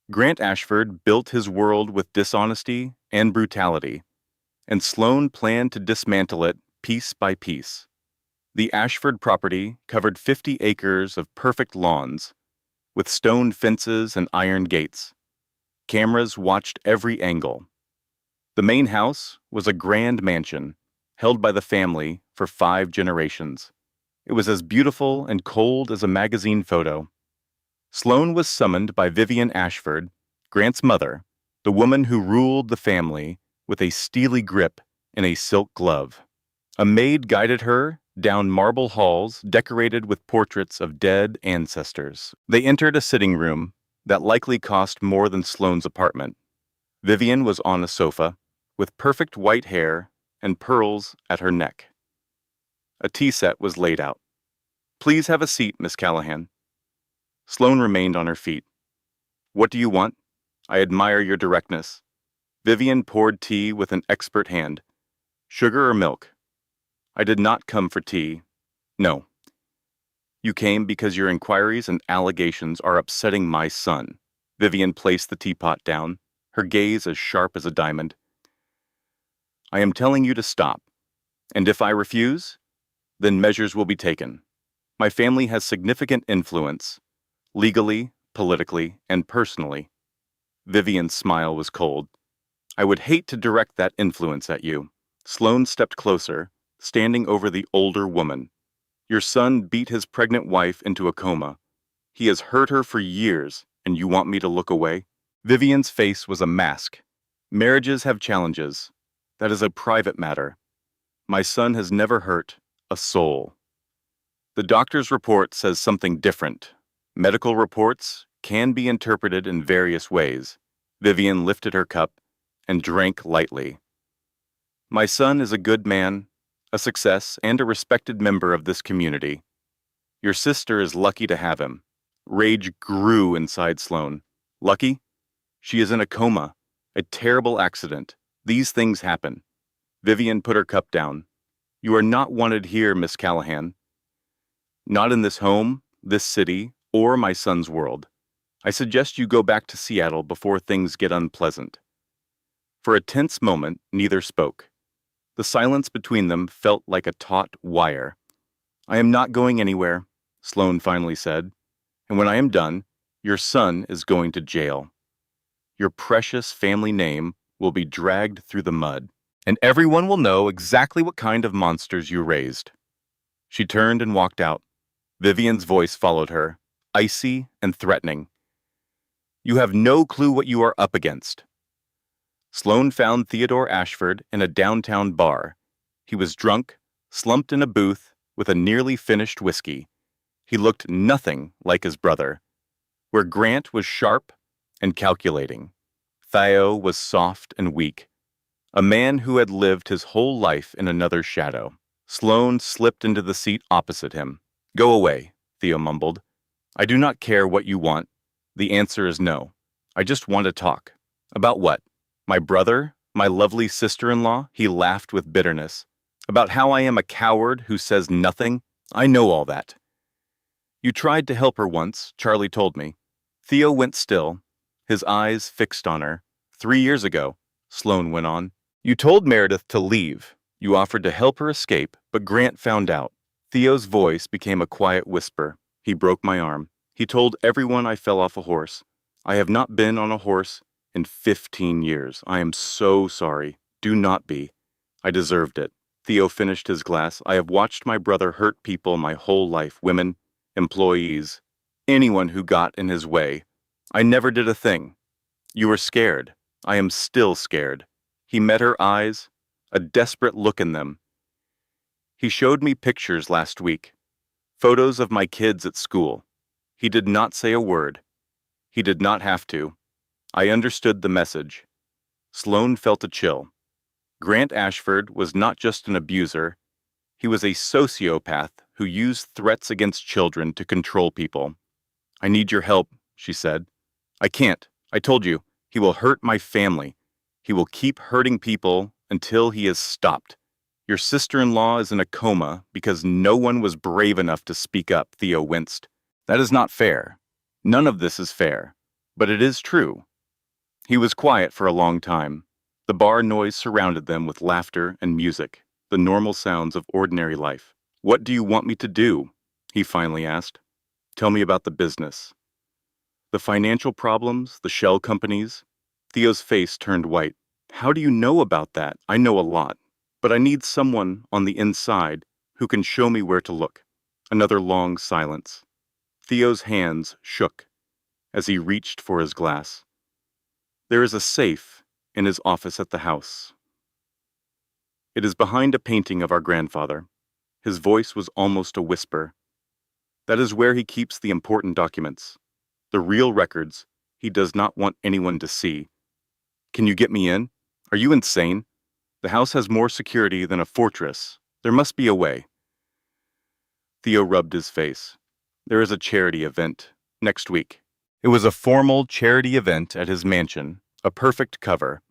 Grant Ashford built his world with dishonesty and brutality, and Sloan planned to dismantle it piece by piece. The Ashford property covered 50 acres of perfect lawns, with stone fences and iron gates. Cameras watched every angle. The main house was a grand mansion, held by the family for 5 generations. It was as beautiful and cold as a magazine photo. Sloan was summoned by Vivian Ashford, Grant's mother, the woman who ruled the family with a steely grip and a silk glove. A maid guided her down marble halls decorated with portraits of dead ancestors. They entered a sitting room that likely cost more than Sloane's apartment. Vivian was on a sofa, with perfect white hair and pearls at her neck. A tea set was laid out. "Please have a seat, Miss Callahan." Sloane remained on her feet. "What do you want? I admire your directness." Vivian poured tea with an expert hand. "Sugar or milk?" "I did not come for tea." "No. You came because your inquiries and allegations are upsetting my son." Vivian placed the teapot down, her gaze as sharp as a diamond. "I am telling you to stop, and if I refuse, then measures will be taken. My family has significant influence, legally, politically, and personally." Vivian's smile was cold. "I would hate to direct that influence at you." Sloane stepped closer, standing over the older woman. "Your son beat his pregnant wife into a coma. He has hurt her for years, and you want me to look away?" Vivian's face was a mask. "Marriages have challenges. That is a private matter. My son has never hurt a soul." "The doctor's report says something different. Medical reports can be interpreted in various ways." Vivian lifted her cup and drank lightly. "My son is a good man, a success, and a respected member of this community. Your sister is lucky to have him." Rage grew inside Sloane. "Lucky? She is in a coma. A terrible accident. These things happen." Vivian put her cup down. "You are not wanted here, Miss Callahan. Not in this home, this city, or my son's world. I suggest you go back to Seattle before things get unpleasant." For a tense moment, neither spoke. The silence between them felt like a taut wire. "I am not going anywhere," Sloane finally said. "And when I am done, your son is going to jail. Your precious family name will be dragged through the mud, and everyone will know exactly what kind of monsters you raised." She turned and walked out. Vivian's voice followed her, icy and threatening. "You have no clue what you are up against." Sloane found Theodore Ashford in a downtown bar. He was drunk, slumped in a booth with a nearly finished whiskey. He looked nothing like his brother. Where Grant was sharp and calculating, Theo was soft and weak, a man who had lived his whole life in another's shadow. Sloane slipped into the seat opposite him. "Go away," Theo mumbled. "I do not care what you want. The answer is no. I just want to talk." "About what? My brother? My lovely sister-in-law?" He laughed with bitterness. "About how I am a coward who says nothing? I know all that." "You tried to help her once, Charlie told me." Theo went still, his eyes fixed on her. 3 years ago," Sloane went on. "You told Meredith to leave. You offered to help her escape, but Grant found out." Theo's voice became a quiet whisper. "He broke my arm. He told everyone I fell off a horse. I have not been on a horse in 15 years. I am so sorry. Do not be. I deserved it." Theo finished his glass. "I have watched my brother hurt people my whole life, women, employees, anyone who got in his way. I never did a thing. You were scared. I am still scared." He met her eyes, a desperate look in them. "He showed me pictures last week, photos of my kids at school. He did not say a word. He did not have to. I understood the message." Sloane felt a chill. Grant Ashford was not just an abuser. He was a sociopath who used threats against children to control people. "I need your help," she said. "I can't. I told you. He will hurt my family. He will keep hurting people until he is stopped. Your sister-in-law is in a coma because no one was brave enough to speak up." Theo winced. "That is not fair. None of this is fair. But it is true. He was quiet for a long time. The bar noise surrounded them with laughter and music, the normal sounds of ordinary life. "What do you want me to do?" he finally asked. "Tell me about the business." "The financial problems, the shell companies?" Theo's face turned white. "How do you know about that? I know a lot. But I need someone on the inside who can show me where to look." Another long silence. Theo's hands shook as he reached for his glass. "There is a safe in his office at the house. It is behind a painting of our grandfather." His voice was almost a whisper. "That is where he keeps the important documents, the real records he does not want anyone to see. Can you get me in? Are you insane? The house has more security than a fortress. There must be a way." Theo rubbed his face. "There is a charity event next week." It was a formal charity event at his mansion, a perfect cover.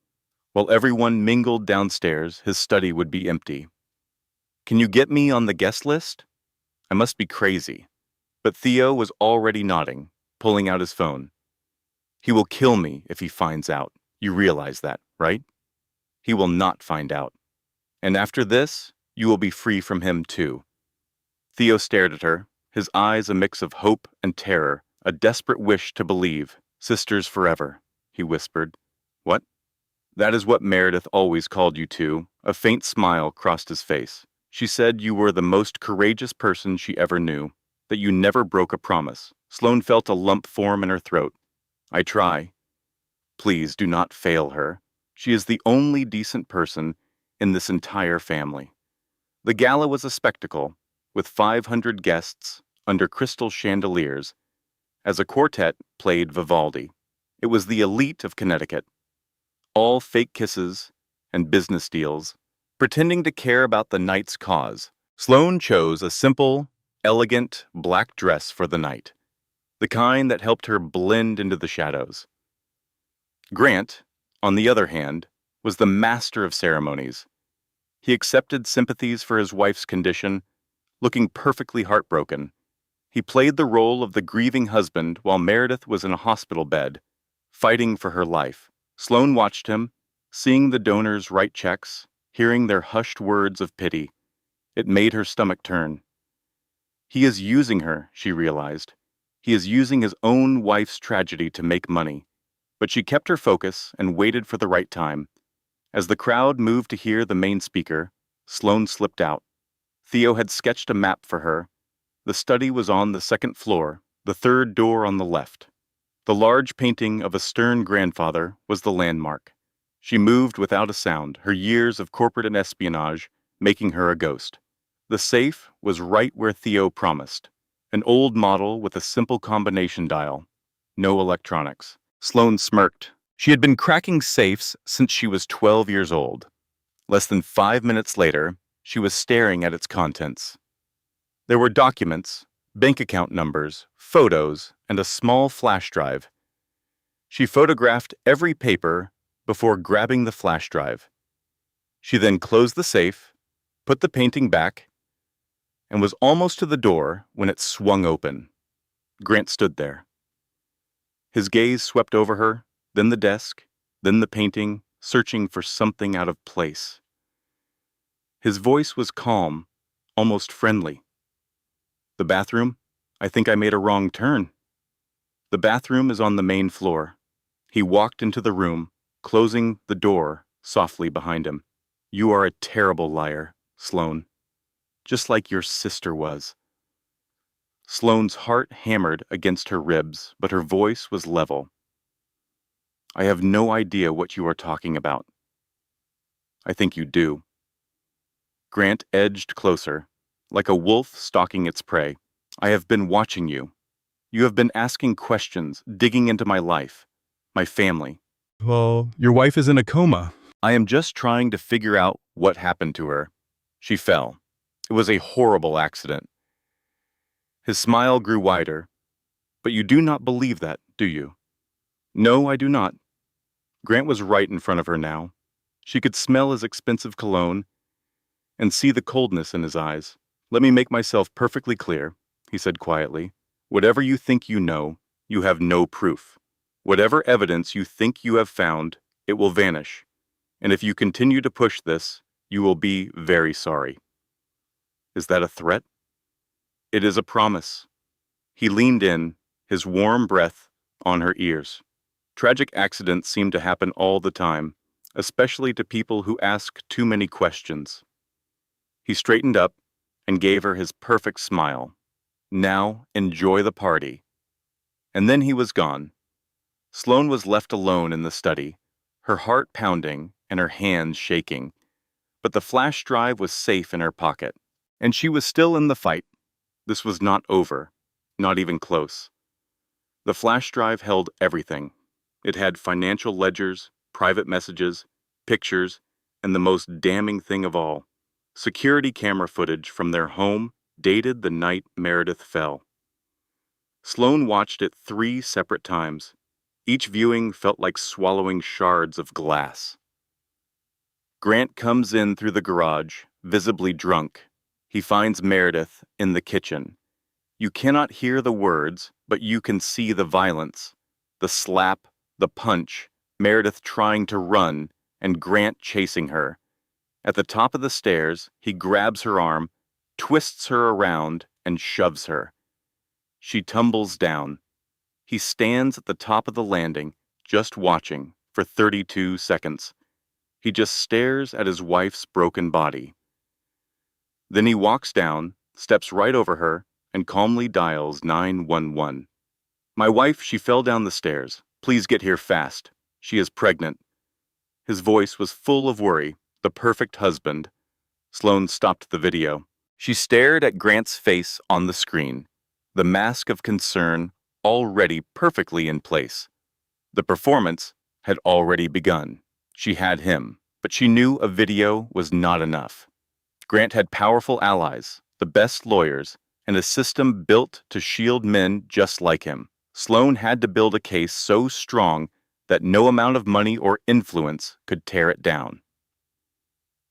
While everyone mingled downstairs, his study would be empty. "Can you get me on the guest list?" I must be crazy. But Theo was already nodding, pulling out his phone. "He will kill me if he finds out. You realize that, right?" "He will not find out. And after this, you will be free from him too." Theo stared at her, his eyes a mix of hope and terror, a desperate wish to believe. "Sisters forever," he whispered. "What?" "That is what Meredith always called you to." A faint smile crossed his face. "She said you were the most courageous person she ever knew, that you never broke a promise." Sloane felt a lump form in her throat. "I try. Please do not fail her. She is the only decent person in this entire family." The gala was a spectacle, with 500 guests under crystal chandeliers, as a quartet played Vivaldi. It was the elite of Connecticut, all fake kisses and business deals, pretending to care about the night's cause. Sloane chose a simple, elegant black dress for the night, the kind that helped her blend into the shadows. Grant, on the other hand, was the master of ceremonies. He accepted sympathies for his wife's condition, looking perfectly heartbroken. He played the role of the grieving husband while Meredith was in a hospital bed, fighting for her life. Sloane watched him, seeing the donors write checks, hearing their hushed words of pity. It made her stomach turn. He is using her, she realized. He is using his own wife's tragedy to make money. But she kept her focus and waited for the right time. As the crowd moved to hear the main speaker, Sloane slipped out. Theo had sketched a map for her. The study was on the second floor, the third door on the left. The large painting of a stern grandfather was the landmark. She moved without a sound, her years of corporate and espionage making her a ghost. The safe was right where Theo promised, an old model with a simple combination dial. No electronics. Sloane smirked. She had been cracking safes since she was 12 years old. Less than 5 minutes later, she was staring at its contents. There were documents, bank account numbers, photos, and a small flash drive. She photographed every paper before grabbing the flash drive. She then closed the safe, put the painting back, and was almost to the door when it swung open. Grant stood there. His gaze swept over her, then the desk, then the painting, searching for something out of place. His voice was calm, almost friendly. "The bathroom? I think I made a wrong turn." "The bathroom is on the main floor." He walked into the room, closing the door softly behind him. "You are a terrible liar, Sloane. Just like your sister was." Sloane's heart hammered against her ribs, but her voice was level. "I have no idea what you are talking about." "I think you do." Grant edged closer, like a wolf stalking its prey. "I have been watching you. You have been asking questions, digging into my life, my family." Well, your wife is in a coma. "I am just trying to figure out what happened to her. She fell. It was a horrible accident." His smile grew wider. "But you do not believe that, do you?" "No, I do not." Grant was right in front of her now. She could smell his expensive cologne and see the coldness in his eyes. "Let me make myself perfectly clear," he said quietly. "Whatever you think you know, you have no proof. Whatever evidence you think you have found, it will vanish. And if you continue to push this, you will be very sorry. Is that a threat? It is a promise. He leaned in, his warm breath on her ears. Tragic accidents seem to happen all the time, especially to people who ask too many questions. He straightened up and gave her his perfect smile. Now, enjoy the party. And then he was gone. Sloane was left alone in the study, her heart pounding and her hands shaking. But the flash drive was safe in her pocket, and she was still in the fight. This was not over, not even close. The flash drive held everything. It had financial ledgers, private messages, pictures, and the most damning thing of all, security camera footage from their home dated the night Meredith fell. Sloane watched it 3 separate times. Each viewing felt like swallowing shards of glass. Grant comes in through the garage, visibly drunk. He finds Meredith in the kitchen. You cannot hear the words, but you can see the violence. The slap, the punch, Meredith trying to run, and Grant chasing her. At the top of the stairs, he grabs her arm, twists her around, and shoves her. She tumbles down. He stands at the top of the landing, just watching, for 32 seconds. He just stares at his wife's broken body. Then he walks down, steps right over her, and calmly dials 911. My wife, she fell down the stairs. Please get here fast. She is pregnant. His voice was full of worry, the perfect husband. Sloane stopped the video. She stared at Grant's face on the screen, the mask of concern already perfectly in place. The performance had already begun. She had him, but she knew a video was not enough. Grant had powerful allies, the best lawyers, and a system built to shield men just like him. Sloane had to build a case so strong that no amount of money or influence could tear it down.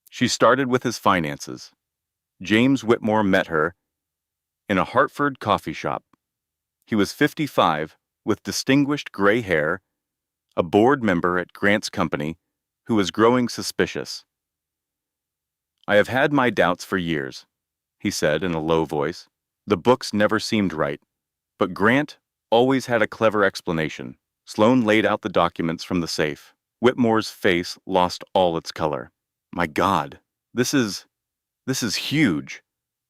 She started with his finances. James Whitmore met her in a Hartford coffee shop. He was 55, with distinguished gray hair, a board member at Grant's company, who was growing suspicious. I have had my doubts for years, he said in a low voice. The books never seemed right, but Grant always had a clever explanation. Sloane laid out the documents from the safe. Whitmore's face lost all its color. My God, this is huge.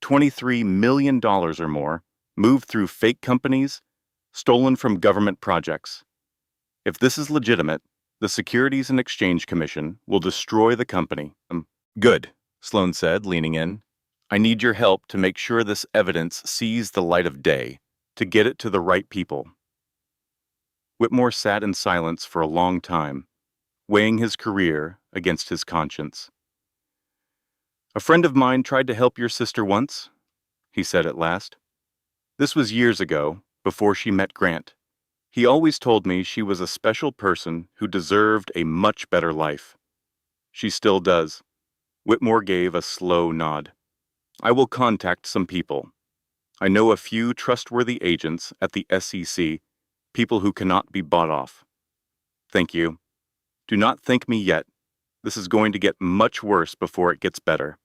$23 million or more, moved through fake companies, stolen from government projects. If this is legitimate, the Securities and Exchange Commission will destroy the company. Good, Sloane said, leaning in. I need your help to make sure this evidence sees the light of day, to get it to the right people. Whitmore sat in silence for a long time, weighing his career against his conscience. A friend of mine tried to help your sister once, he said at last. This was years ago, before she met Grant. He always told me she was a special person who deserved a much better life. She still does. Whitmore gave a slow nod. I will contact some people. I know a few trustworthy agents at the SEC, people who cannot be bought off. Thank you. Do not thank me yet. This is going to get much worse before it gets better.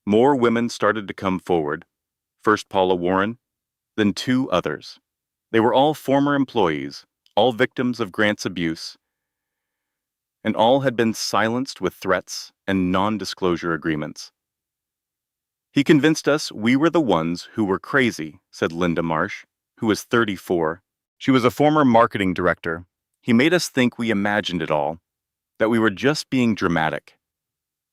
More women started to come forward, first Paula Warren, then 2 others. They were all former employees, all victims of Grant's abuse, and all had been silenced with threats and non-disclosure agreements. He convinced us we were the ones who were crazy, said Linda Marsh, who was 34. She was a former marketing director. He made us think we imagined it all, that we were just being dramatic.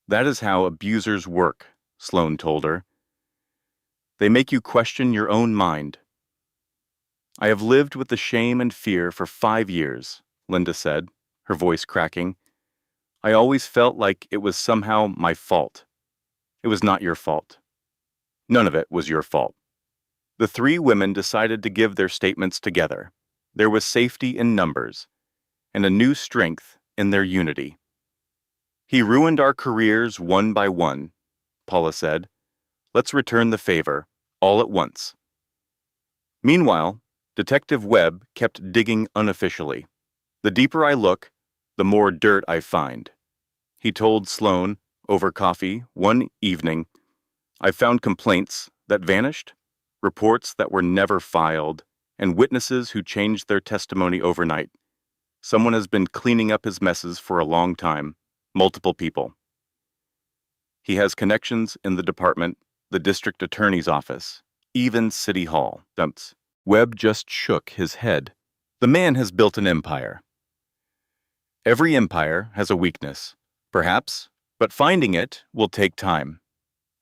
That is how abusers work, Sloane told her. They make you question your own mind. I have lived with the shame and fear for 5 years, Linda said, her voice cracking. I always felt like it was somehow my fault. It was not your fault. None of it was your fault. The 3 women decided to give their statements together. There was safety in numbers, and a new strength in their unity. He ruined our careers one by one, Paula said. Let's return the favor, all at once. Meanwhile, Detective Webb kept digging unofficially. The deeper I look, the more dirt I find. He told Sloane, over coffee, one evening, I found complaints that vanished, reports that were never filed, and witnesses who changed their testimony overnight. Someone has been cleaning up his messes for a long time, multiple people. He has connections in the department, the district attorney's office, even City Hall. Webb just shook his head. The man has built an empire. Every empire has a weakness, perhaps, but finding it will take time.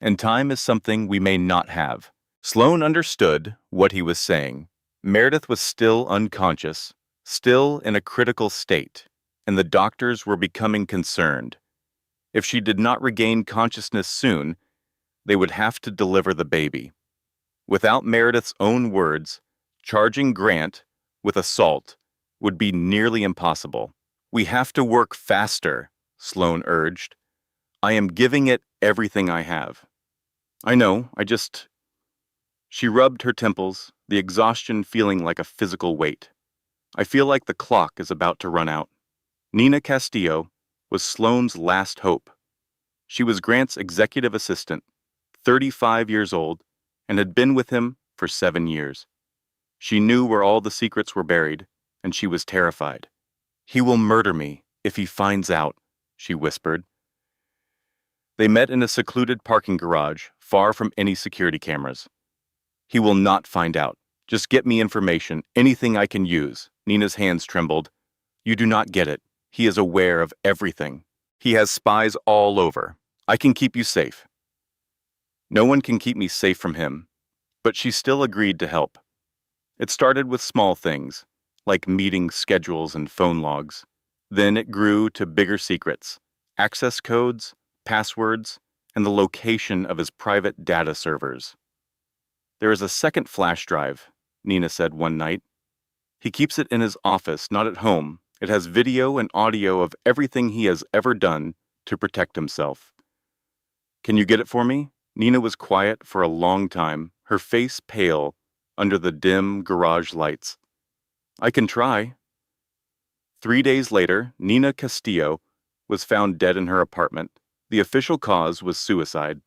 And time is something we may not have. Sloane understood what he was saying. Meredith was still unconscious, still in a critical state, and the doctors were becoming concerned. If she did not regain consciousness soon, they would have to deliver the baby. Without Meredith's own words, charging Grant with assault would be nearly impossible. We have to work faster, Sloane urged. I am giving it everything I have. I know, She rubbed her temples, the exhaustion feeling like a physical weight. I feel like the clock is about to run out. Nina Castillo was Sloane's last hope. She was Grant's executive assistant, 35 years old, and had been with him for 7 years. She knew where all the secrets were buried, and she was terrified. He will murder me if he finds out, she whispered. They met in a secluded parking garage, far from any security cameras. He will not find out. Just get me information, anything I can use. Nina's hands trembled. You do not get it. He is aware of everything. He has spies all over. I can keep you safe. No one can keep me safe from him, but she still agreed to help. It started with small things, like meeting schedules and phone logs. Then it grew to bigger secrets, access codes, passwords, and the location of his private data servers. There is a second flash drive, Nina said one night. He keeps it in his office, not at home. It has video and audio of everything he has ever done to protect himself. Can you get it for me? Nina was quiet for a long time, her face pale under the dim garage lights. I can try. 3 days later, Nina Castillo was found dead in her apartment. The official cause was suicide.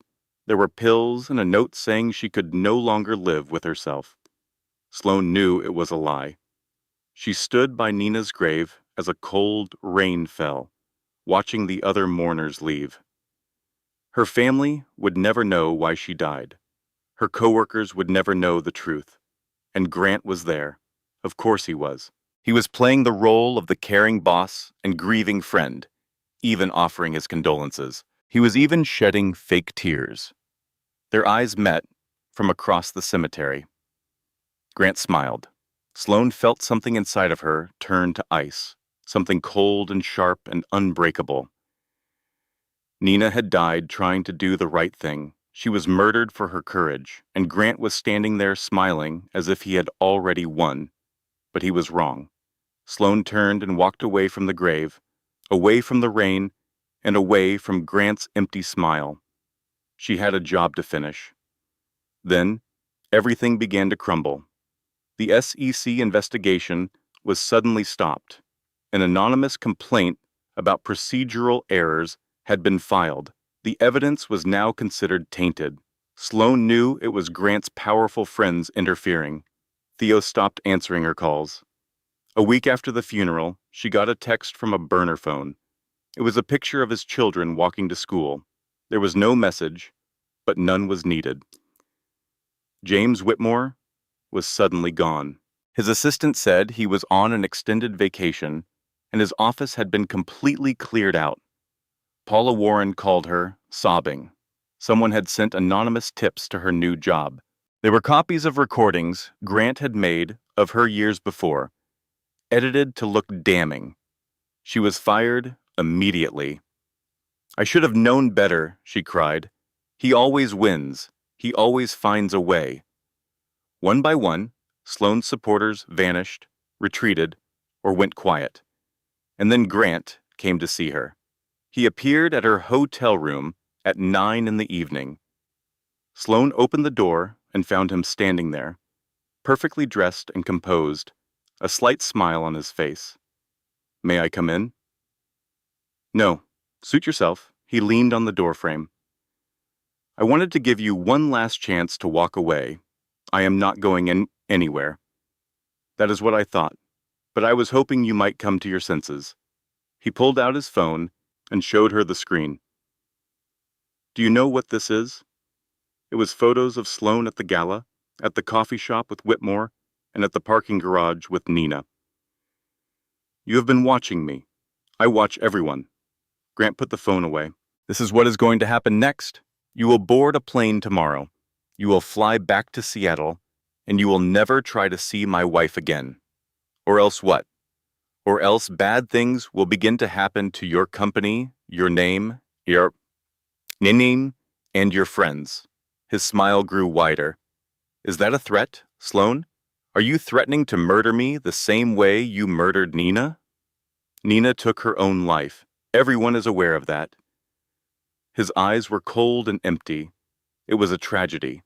There were pills and a note saying she could no longer live with herself. Sloane knew it was a lie. She stood by Nina's grave as a cold rain fell, watching the other mourners leave. Her family would never know why she died. Her coworkers would never know the truth. And Grant was there. Of course he was. He was playing the role of the caring boss and grieving friend, even offering his condolences. He was even shedding fake tears. Their eyes met from across the cemetery. Grant smiled. Sloane felt something inside of her turn to ice, something cold and sharp and unbreakable. Nina had died trying to do the right thing. She was murdered for her courage, and Grant was standing there smiling as if he had already won. But he was wrong. Sloane turned and walked away from the grave, away from the rain, and away from Grant's empty smile. She had a job to finish. Then, everything began to crumble. The SEC investigation was suddenly stopped. An anonymous complaint about procedural errors had been filed. The evidence was now considered tainted. Sloane knew it was Grant's powerful friends interfering. Theo stopped answering her calls. A week after the funeral, she got a text from a burner phone. It was a picture of his children walking to school. There was no message, but none was needed. James Whitmore was suddenly gone. His assistant said he was on an extended vacation, and his office had been completely cleared out. Paula Warren called her, sobbing. Someone had sent anonymous tips to her new job. They were copies of recordings Grant had made of her years before, edited to look damning. She was fired immediately. I should have known better, she cried. He always wins. He always finds a way. One by one, Sloane's supporters vanished, retreated, or went quiet. And then Grant came to see her. He appeared at her hotel room at 9 in the evening. Sloane opened the door and found him standing there, perfectly dressed and composed, a slight smile on his face. "May I come in?" "No. Suit yourself." He leaned on the doorframe. "I wanted to give you one last chance to walk away. I am not going anywhere." "That is what I thought, but I was hoping you might come to your senses." He pulled out his phone and showed her the screen. "Do you know what this is?" It was photos of Sloane at the gala, at the coffee shop with Whitmore, and at the parking garage with Nina. "You have been watching me. I watch everyone." Grant put the phone away. "This is what is going to happen next. You will board a plane tomorrow. You will fly back to Seattle, and you will never try to see my wife again. Or else what? Or else bad things will begin to happen to your company, your name, your name, and your friends." His smile grew wider. "Is that a threat, Sloane? Are you threatening to murder me the same way you murdered Nina?" "Nina took her own life. Everyone is aware of that." His eyes were cold and empty. It was a tragedy.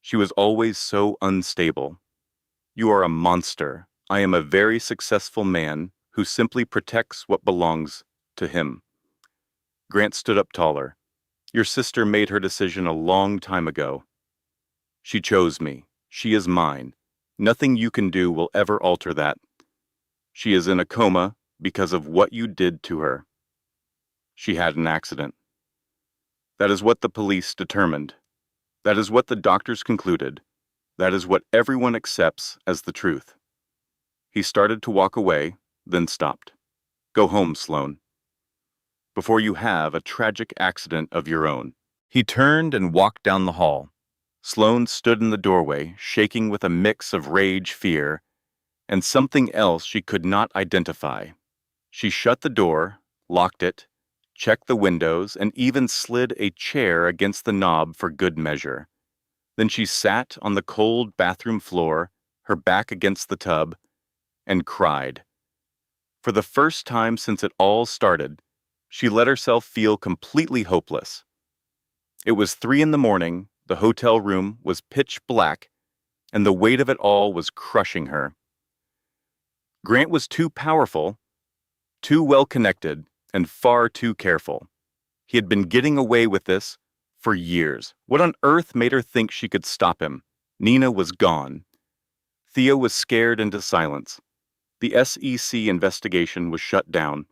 She was always so unstable. "You are a monster. I am a very successful man who simply protects what belongs to him." Grant stood up taller. "Your sister made her decision a long time ago. She chose me. She is mine. Nothing you can do will ever alter that. She is in a coma because of what you did to her. She had an accident. That is what the police determined. That is what the doctors concluded. That is what everyone accepts as the truth." He started to walk away, then stopped. "Go home, Sloane, before you have a tragic accident of your own." He turned and walked down the hall. Sloane stood in the doorway, shaking with a mix of rage, fear, and something else she could not identify. She shut the door, locked it, checked the windows, and even slid a chair against the knob for good measure. Then she sat on the cold bathroom floor, her back against the tub, and cried. For the first time since it all started, she let herself feel completely hopeless. It was 3 a.m, the hotel room was pitch black, and the weight of it all was crushing her. Grant was too powerful, too well-connected, and far too careful. He had been getting away with this for years. What on earth made her think she could stop him? Nina was gone. Thea was scared into silence. The SEC investigation was shut down.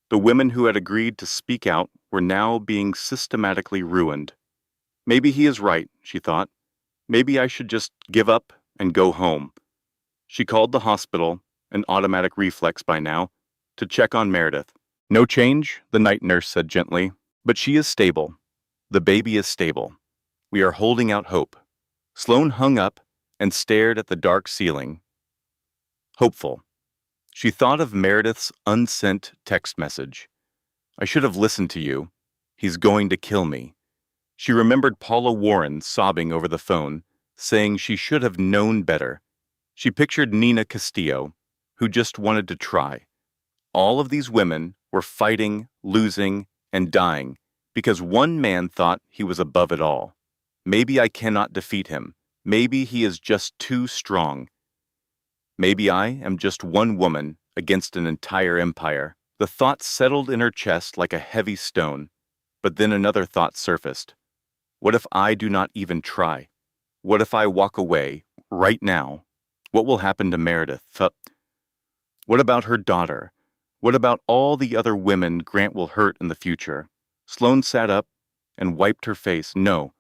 The women who had agreed to speak out were now being systematically ruined. Maybe he is right, she thought. Maybe I should just give up and go home. She called the hospital, an automatic reflex by now, to check on Meredith. "No change," the night nurse said gently, "but she is stable. The baby is stable. We are holding out hope." Sloane hung up and stared at the dark ceiling. Hopeful. She thought of Meredith's unsent text message. "I should have listened to you. He's going to kill me." She remembered Paula Warren sobbing over the phone, saying she should have known better. She pictured Nina Castillo, who just wanted to try. All of these women were fighting, losing, and dying because one man thought he was above it all. Maybe I cannot defeat him. Maybe he is just too strong. Maybe I am just one woman against an entire empire. The thought settled in her chest like a heavy stone, but then another thought surfaced. What if I do not even try? What if I walk away right now? What will happen to Meredith? What about her daughter? What about all the other women Grant will hurt in the future? Sloane sat up and wiped her face. No,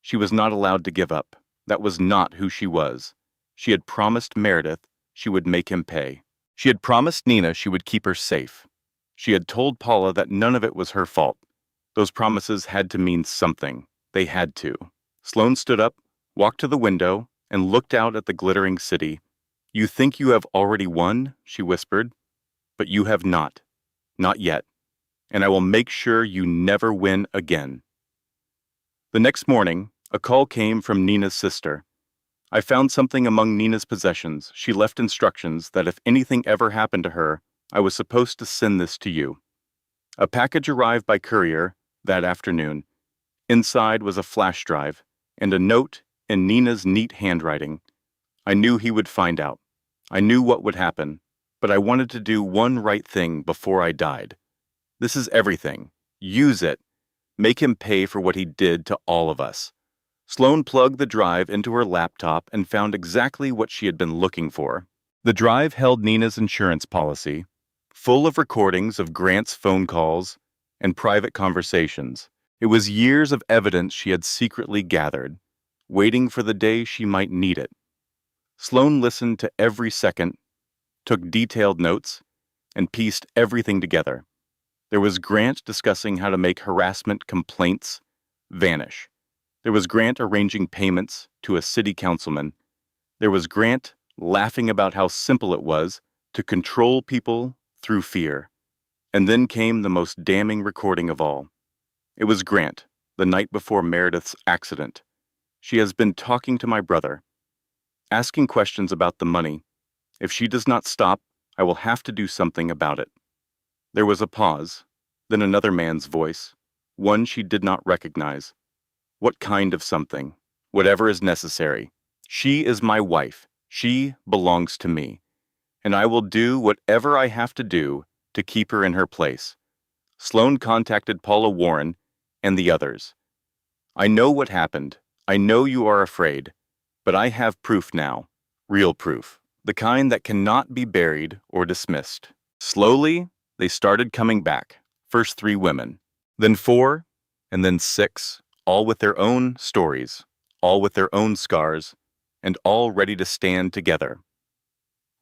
she was not allowed to give up. That was not who she was. She had promised Meredith she would make him pay. She had promised Nina she would keep her safe. She had told Paula that none of it was her fault. Those promises had to mean something. They had to. Sloane stood up, walked to the window, and looked out at the glittering city. "You think you have already won," she whispered, "but you have not. Not yet. And I will make sure you never win again." The next morning, a call came from Nina's sister. "I found something among Nina's possessions. She left instructions that if anything ever happened to her, I was supposed to send this to you." A package arrived by courier that afternoon. Inside was a flash drive and a note in Nina's neat handwriting. I knew he would find out. I knew what would happen, but I wanted to do one right thing before I died. This is everything. Use it. Make him pay for what he did to all of us. Sloane plugged the drive into her laptop and found exactly what she had been looking for. The drive held Nina's insurance policy, full of recordings of Grant's phone calls and private conversations. It was years of evidence she had secretly gathered, waiting for the day she might need it. Sloane listened to every second, took detailed notes, and pieced everything together. There was Grant discussing how to make harassment complaints vanish. There was Grant arranging payments to a city councilman. There was Grant laughing about how simple it was to control people through fear. And then came the most damning recording of all. It was Grant, the night before Meredith's accident. She has been talking to my brother, asking questions about the money. If she does not stop, I will have to do something about it. There was a pause, then another man's voice, one she did not recognize. What kind of something? Whatever is necessary. She is my wife. She belongs to me. And I will do whatever I have to do to keep her in her place. Sloane contacted Paula Warren and the others. I know what happened. I know you are afraid. But I have proof now. Real proof. The kind that cannot be buried or dismissed. Slowly, they started coming back. First 3 women, then 4, and then 6, all with their own stories, all with their own scars, and all ready to stand together.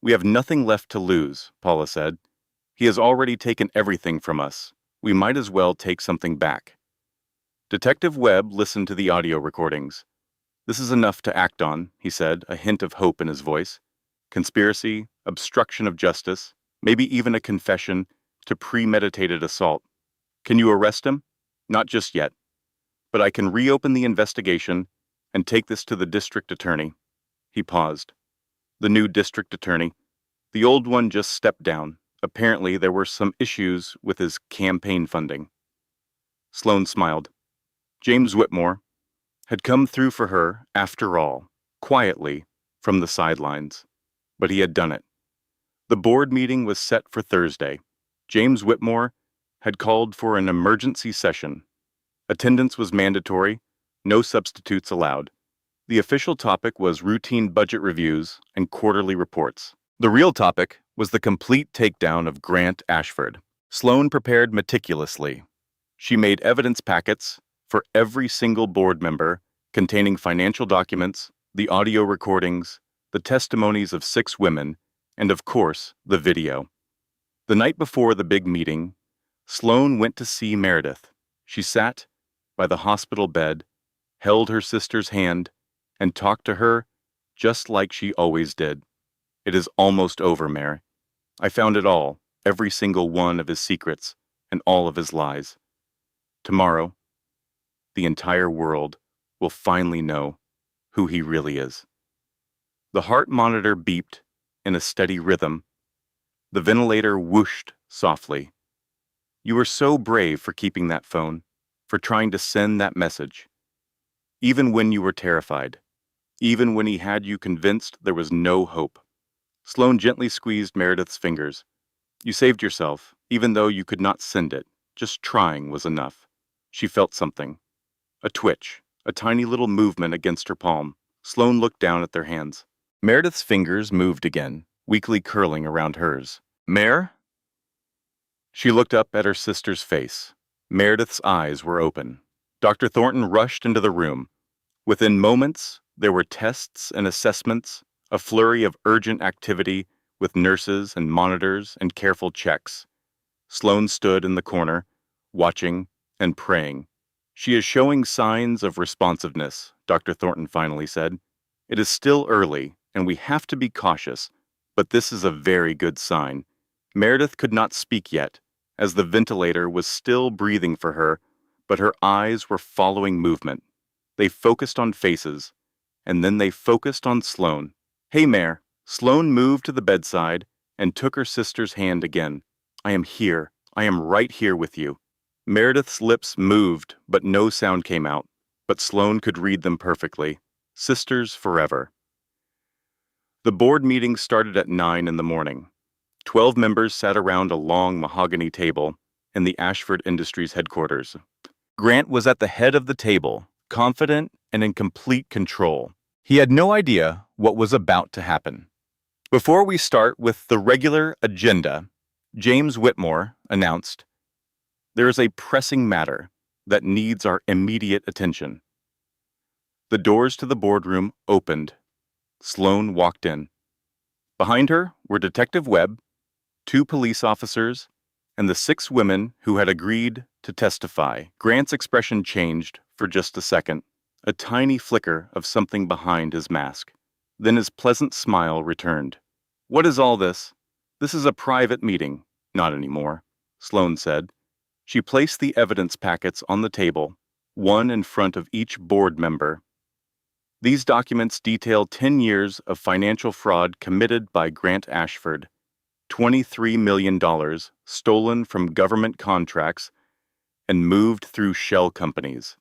We have nothing left to lose, Paula said. He has already taken everything from us. We might as well take something back. Detective Webb listened to the audio recordings. This is enough to act on, he said, a hint of hope in his voice. Conspiracy, obstruction of justice, maybe even a confession to premeditated assault. Can you arrest him? Not just yet. But I can reopen the investigation and take this to the district attorney. He paused. The new district attorney. The old one just stepped down. Apparently there were some issues with his campaign funding. Sloane smiled. James Whitmore had come through for her, after all, quietly, from the sidelines. But he had done it. The board meeting was set for Thursday. James Whitmore had called for an emergency session. Attendance was mandatory, no substitutes allowed. The official topic was routine budget reviews and quarterly reports. The real topic was the complete takedown of Grant Ashford. Sloane prepared meticulously. She made evidence packets for every single board member containing financial documents, the audio recordings, the testimonies of 6 women, and of course, the video. The night before the big meeting, Sloane went to see Meredith. She sat by the hospital bed, held her sister's hand, and talked to her just like she always did. It is almost over, Mare. I found it all, every single one of his secrets and all of his lies. Tomorrow, the entire world will finally know who he really is. The heart monitor beeped in a steady rhythm. The ventilator whooshed softly. You were so brave for keeping that phone, for trying to send that message. Even when you were terrified, even when he had you convinced there was no hope. Sloane gently squeezed Meredith's fingers. You saved yourself, even though you could not send it. Just trying was enough. She felt something. A twitch, a tiny little movement against her palm. Sloane looked down at their hands. Meredith's fingers moved again, weakly curling around hers. Mare? She looked up at her sister's face. Meredith's eyes were open. Dr. Thornton rushed into the room. Within moments, there were tests and assessments, a flurry of urgent activity with nurses and monitors and careful checks. Sloane stood in the corner, watching and praying. She is showing signs of responsiveness, Dr. Thornton finally said. It is still early, and we have to be cautious, but this is a very good sign. Meredith could not speak yet, as the ventilator was still breathing for her, but her eyes were following movement. They focused on faces, and then they focused on Sloane. Hey, Mare. Sloane moved to the bedside and took her sister's hand again. I am here. I am right here with you. Meredith's lips moved, but no sound came out. But Sloane could read them perfectly. Sisters forever. The board meeting started at 9 in the morning. 12 members sat around a long mahogany table in the Ashford Industries headquarters. Grant was at the head of the table, confident and in complete control. He had no idea what was about to happen. Before we start with the regular agenda, James Whitmore announced, "There is a pressing matter that needs our immediate attention." The doors to the boardroom opened. Sloane walked in. Behind her were Detective Webb, 2 police officers, and the 6 women who had agreed to testify. Grant's expression changed for just a second, a tiny flicker of something behind his mask. Then his pleasant smile returned. "What is all this? This is a private meeting." "Not anymore," Sloane said. She placed the evidence packets on the table, one in front of each board member. These documents detail 10 years of financial fraud committed by Grant Ashford, $23 million stolen from government contracts and moved through shell companies.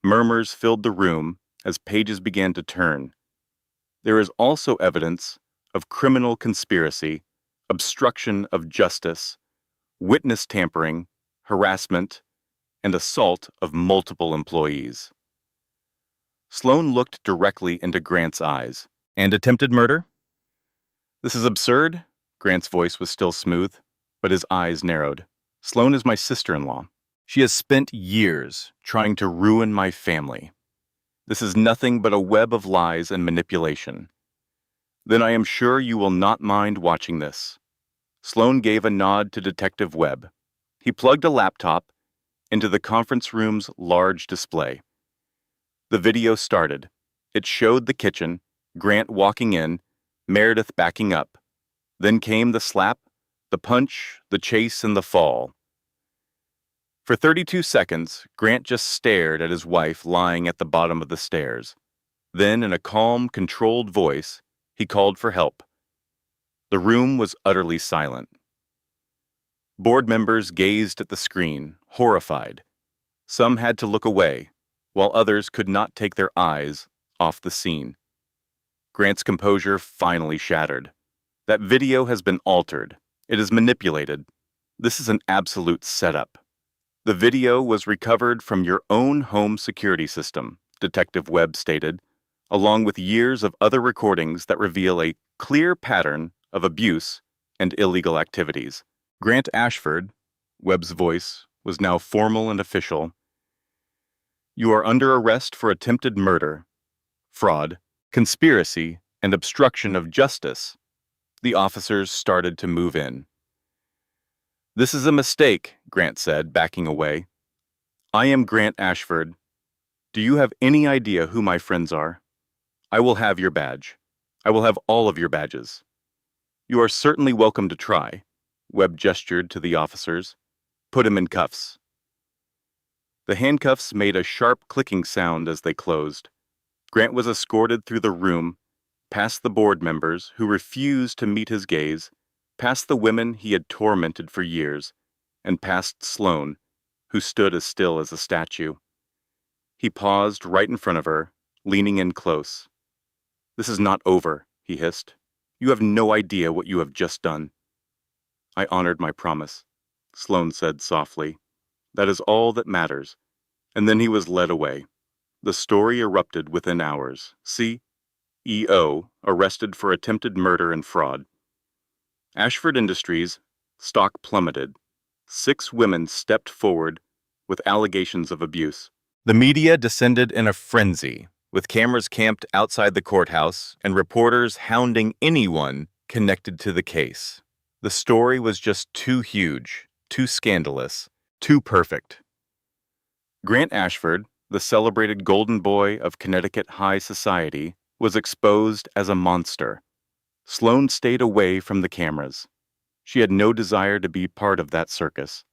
Murmurs filled the room as pages began to turn. There is also evidence of criminal conspiracy, obstruction of justice, witness tampering, harassment, and assault of multiple employees. Sloane looked directly into Grant's eyes. "And attempted murder?" "This is absurd." Grant's voice was still smooth, but his eyes narrowed. "Sloane is my sister-in-law. She has spent years trying to ruin my family. This is nothing but a web of lies and manipulation." "Then I am sure you will not mind watching this." Sloane gave a nod to Detective Webb. He plugged a laptop into the conference room's large display. The video started. It showed the kitchen, Grant walking in, Meredith backing up. Then came the slap, the punch, the chase, and the fall. For 32 seconds, Grant just stared at his wife lying at the bottom of the stairs. Then, in a calm, controlled voice, he called for help. The room was utterly silent. Board members gazed at the screen, horrified. Some had to look away, while others could not take their eyes off the scene. Grant's composure finally shattered. "That video has been altered. It is manipulated. This is an absolute setup. The video was recovered from your own home security system," Detective Webb stated, "along with years of other recordings that reveal a clear pattern of abuse and illegal activities." Grant Ashford, Webb's voice was now formal and official, "You are under arrest for attempted murder, fraud, conspiracy, and obstruction of justice." The officers started to move in. "This is a mistake," Grant said, backing away. "I am Grant Ashford. Do you have any idea who my friends are? I will have your badge. I will have all of your badges. You are certainly welcome to try." Webb gestured to the officers. "Put him in cuffs." The handcuffs made a sharp clicking sound as they closed. Grant was escorted through the room, past the board members who refused to meet his gaze, past the women he had tormented for years, and past Sloane, who stood as still as a statue. He paused right in front of her, leaning in close. "This is not over," he hissed. "You have no idea what you have just done." "I honored my promise," Sloane said softly. "That is all that matters." And then he was led away. The story erupted within hours. CEO arrested for attempted murder and fraud. Ashford Industries stock plummeted. 6 women stepped forward with allegations of abuse. The media descended in a frenzy, with cameras camped outside the courthouse and reporters hounding anyone connected to the case. The story was just too huge, too scandalous, too perfect. Grant Ashford, the celebrated golden boy of Connecticut high society, was exposed as a monster. Sloane stayed away from the cameras. She had no desire to be part of that circus.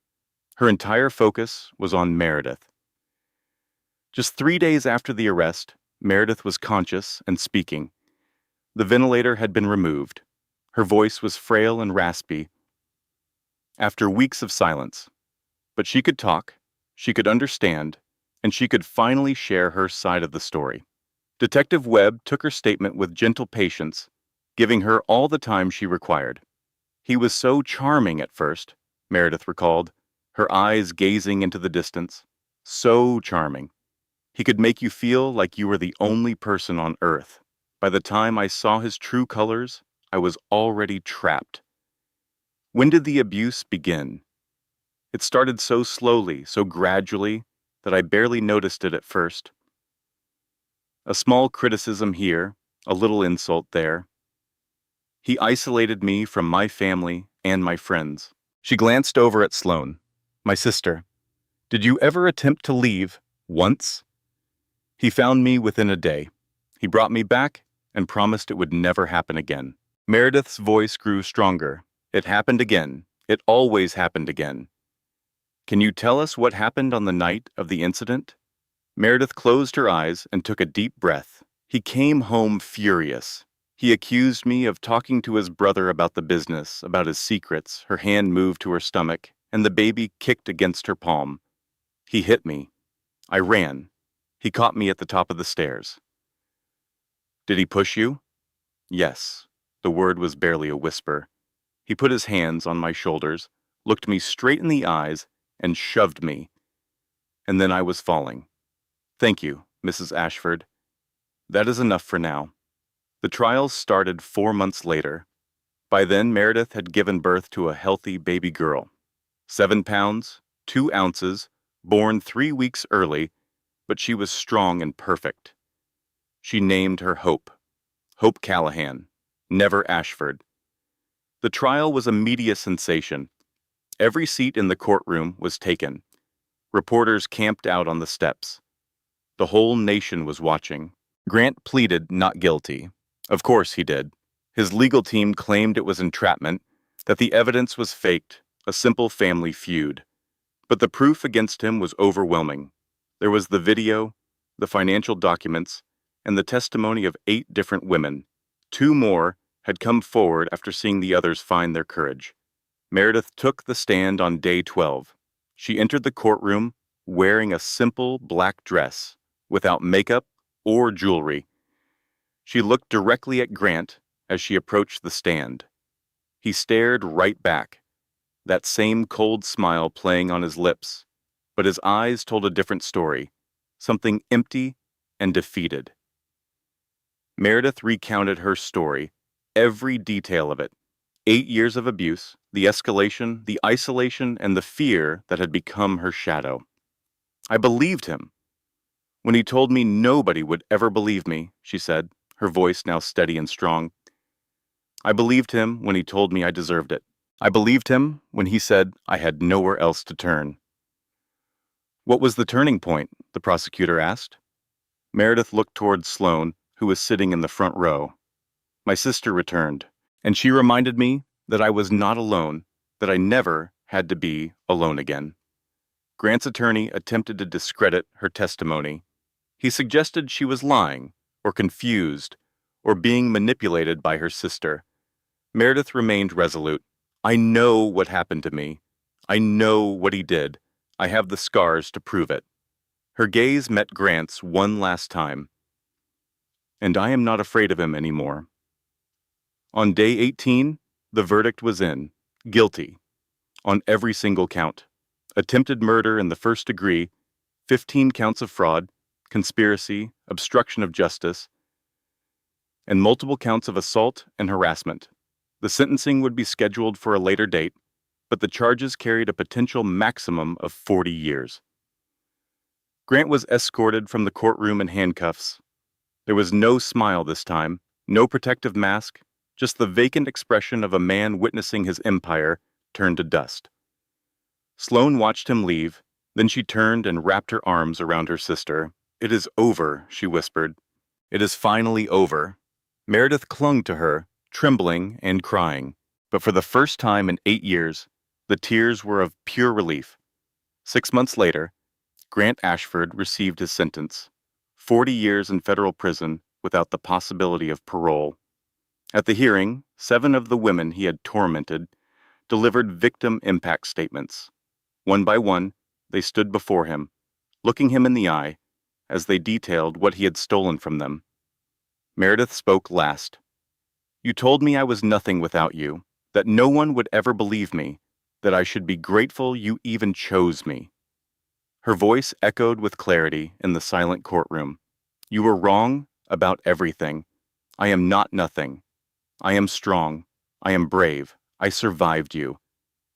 Her entire focus was on Meredith. Just 3 days after the arrest, Meredith was conscious and speaking. The ventilator had been removed. Her voice was frail and raspy. After weeks of silence. But she could talk, she could understand, and she could finally share her side of the story. Detective Webb took her statement with gentle patience, giving her all the time she required. He was so charming at first, Meredith recalled, her eyes gazing into the distance. So charming. He could make you feel like you were the only person on Earth. By the time I saw his true colors, I was already trapped. When did the abuse begin? It started so slowly, so gradually, that I barely noticed it at first. A small criticism here, a little insult there. He isolated me from my family and my friends. She glanced over at Sloane. My sister. Did you ever attempt to leave, once? He found me within a day. He brought me back and promised it would never happen again. Meredith's voice grew stronger. It happened again. It always happened again. Can you tell us what happened on the night of the incident? Meredith closed her eyes and took a deep breath. He came home furious. He accused me of talking to his brother about the business, about his secrets. Her hand moved to her stomach, and the baby kicked against her palm. He hit me. I ran. He caught me at the top of the stairs. Did he push you? Yes. The word was barely a whisper. He put his hands on my shoulders, looked me straight in the eyes, and shoved me. And then I was falling. Thank you, Mrs. Ashford. That is enough for now. The trials started 4 months later. By then, Meredith had given birth to a healthy baby girl. 7 pounds, 2 ounces, born 3 weeks early, but she was strong and perfect. She named her Hope. Hope Callahan, never Ashford. The trial was a media sensation. Every seat in the courtroom was taken. Reporters camped out on the steps. The whole nation was watching. Grant pleaded not guilty. Of course he did. His legal team claimed it was entrapment, that the evidence was faked, a simple family feud. But the proof against him was overwhelming. There was the video, the financial documents, and the testimony of 8 different women. 2 more had come forward after seeing the others find their courage. Meredith took the stand on day 12. She entered the courtroom wearing a simple black dress, without makeup or jewelry. She looked directly at Grant as she approached the stand. He stared right back, that same cold smile playing on his lips, but his eyes told a different story, something empty and defeated. Meredith recounted her story, every detail of it. 8 years of abuse, the escalation, the isolation, and the fear that had become her shadow. I believed him. When he told me nobody would ever believe me, she said, her voice now steady and strong. I believed him when he told me I deserved it. I believed him when he said I had nowhere else to turn. What was the turning point? The prosecutor asked. Meredith looked toward Sloane, who was sitting in the front row. My sister returned, and she reminded me that I was not alone, that I never had to be alone again. Grant's attorney attempted to discredit her testimony. He suggested she was lying, or confused, or being manipulated by her sister. Meredith remained resolute. I know what happened to me. I know what he did. I have the scars to prove it. Her gaze met Grant's one last time. And I am not afraid of him anymore. On day 18, the verdict was in. Guilty. On every single count. Attempted murder in the first degree, 15 counts of fraud, conspiracy, obstruction of justice, and multiple counts of assault and harassment. The sentencing would be scheduled for a later date, but the charges carried a potential maximum of 40 years. Grant was escorted from the courtroom in handcuffs. There was no smile this time, no protective mask, just the vacant expression of a man witnessing his empire turn to dust. Sloane watched him leave, then she turned and wrapped her arms around her sister. It is over, she whispered. It is finally over. Meredith clung to her, trembling and crying. But for the first time in 8 years, the tears were of pure relief. 6 months later, Grant Ashford received his sentence. 40 years in federal prison without the possibility of parole. At the hearing, 7 of the women he had tormented delivered victim impact statements. One by one, they stood before him, looking him in the eye, as they detailed what he had stolen from them. Meredith spoke last. You told me I was nothing without you, that no one would ever believe me, that I should be grateful you even chose me. Her voice echoed with clarity in the silent courtroom. You were wrong about everything. I am not nothing. I am strong. I am brave. I survived you.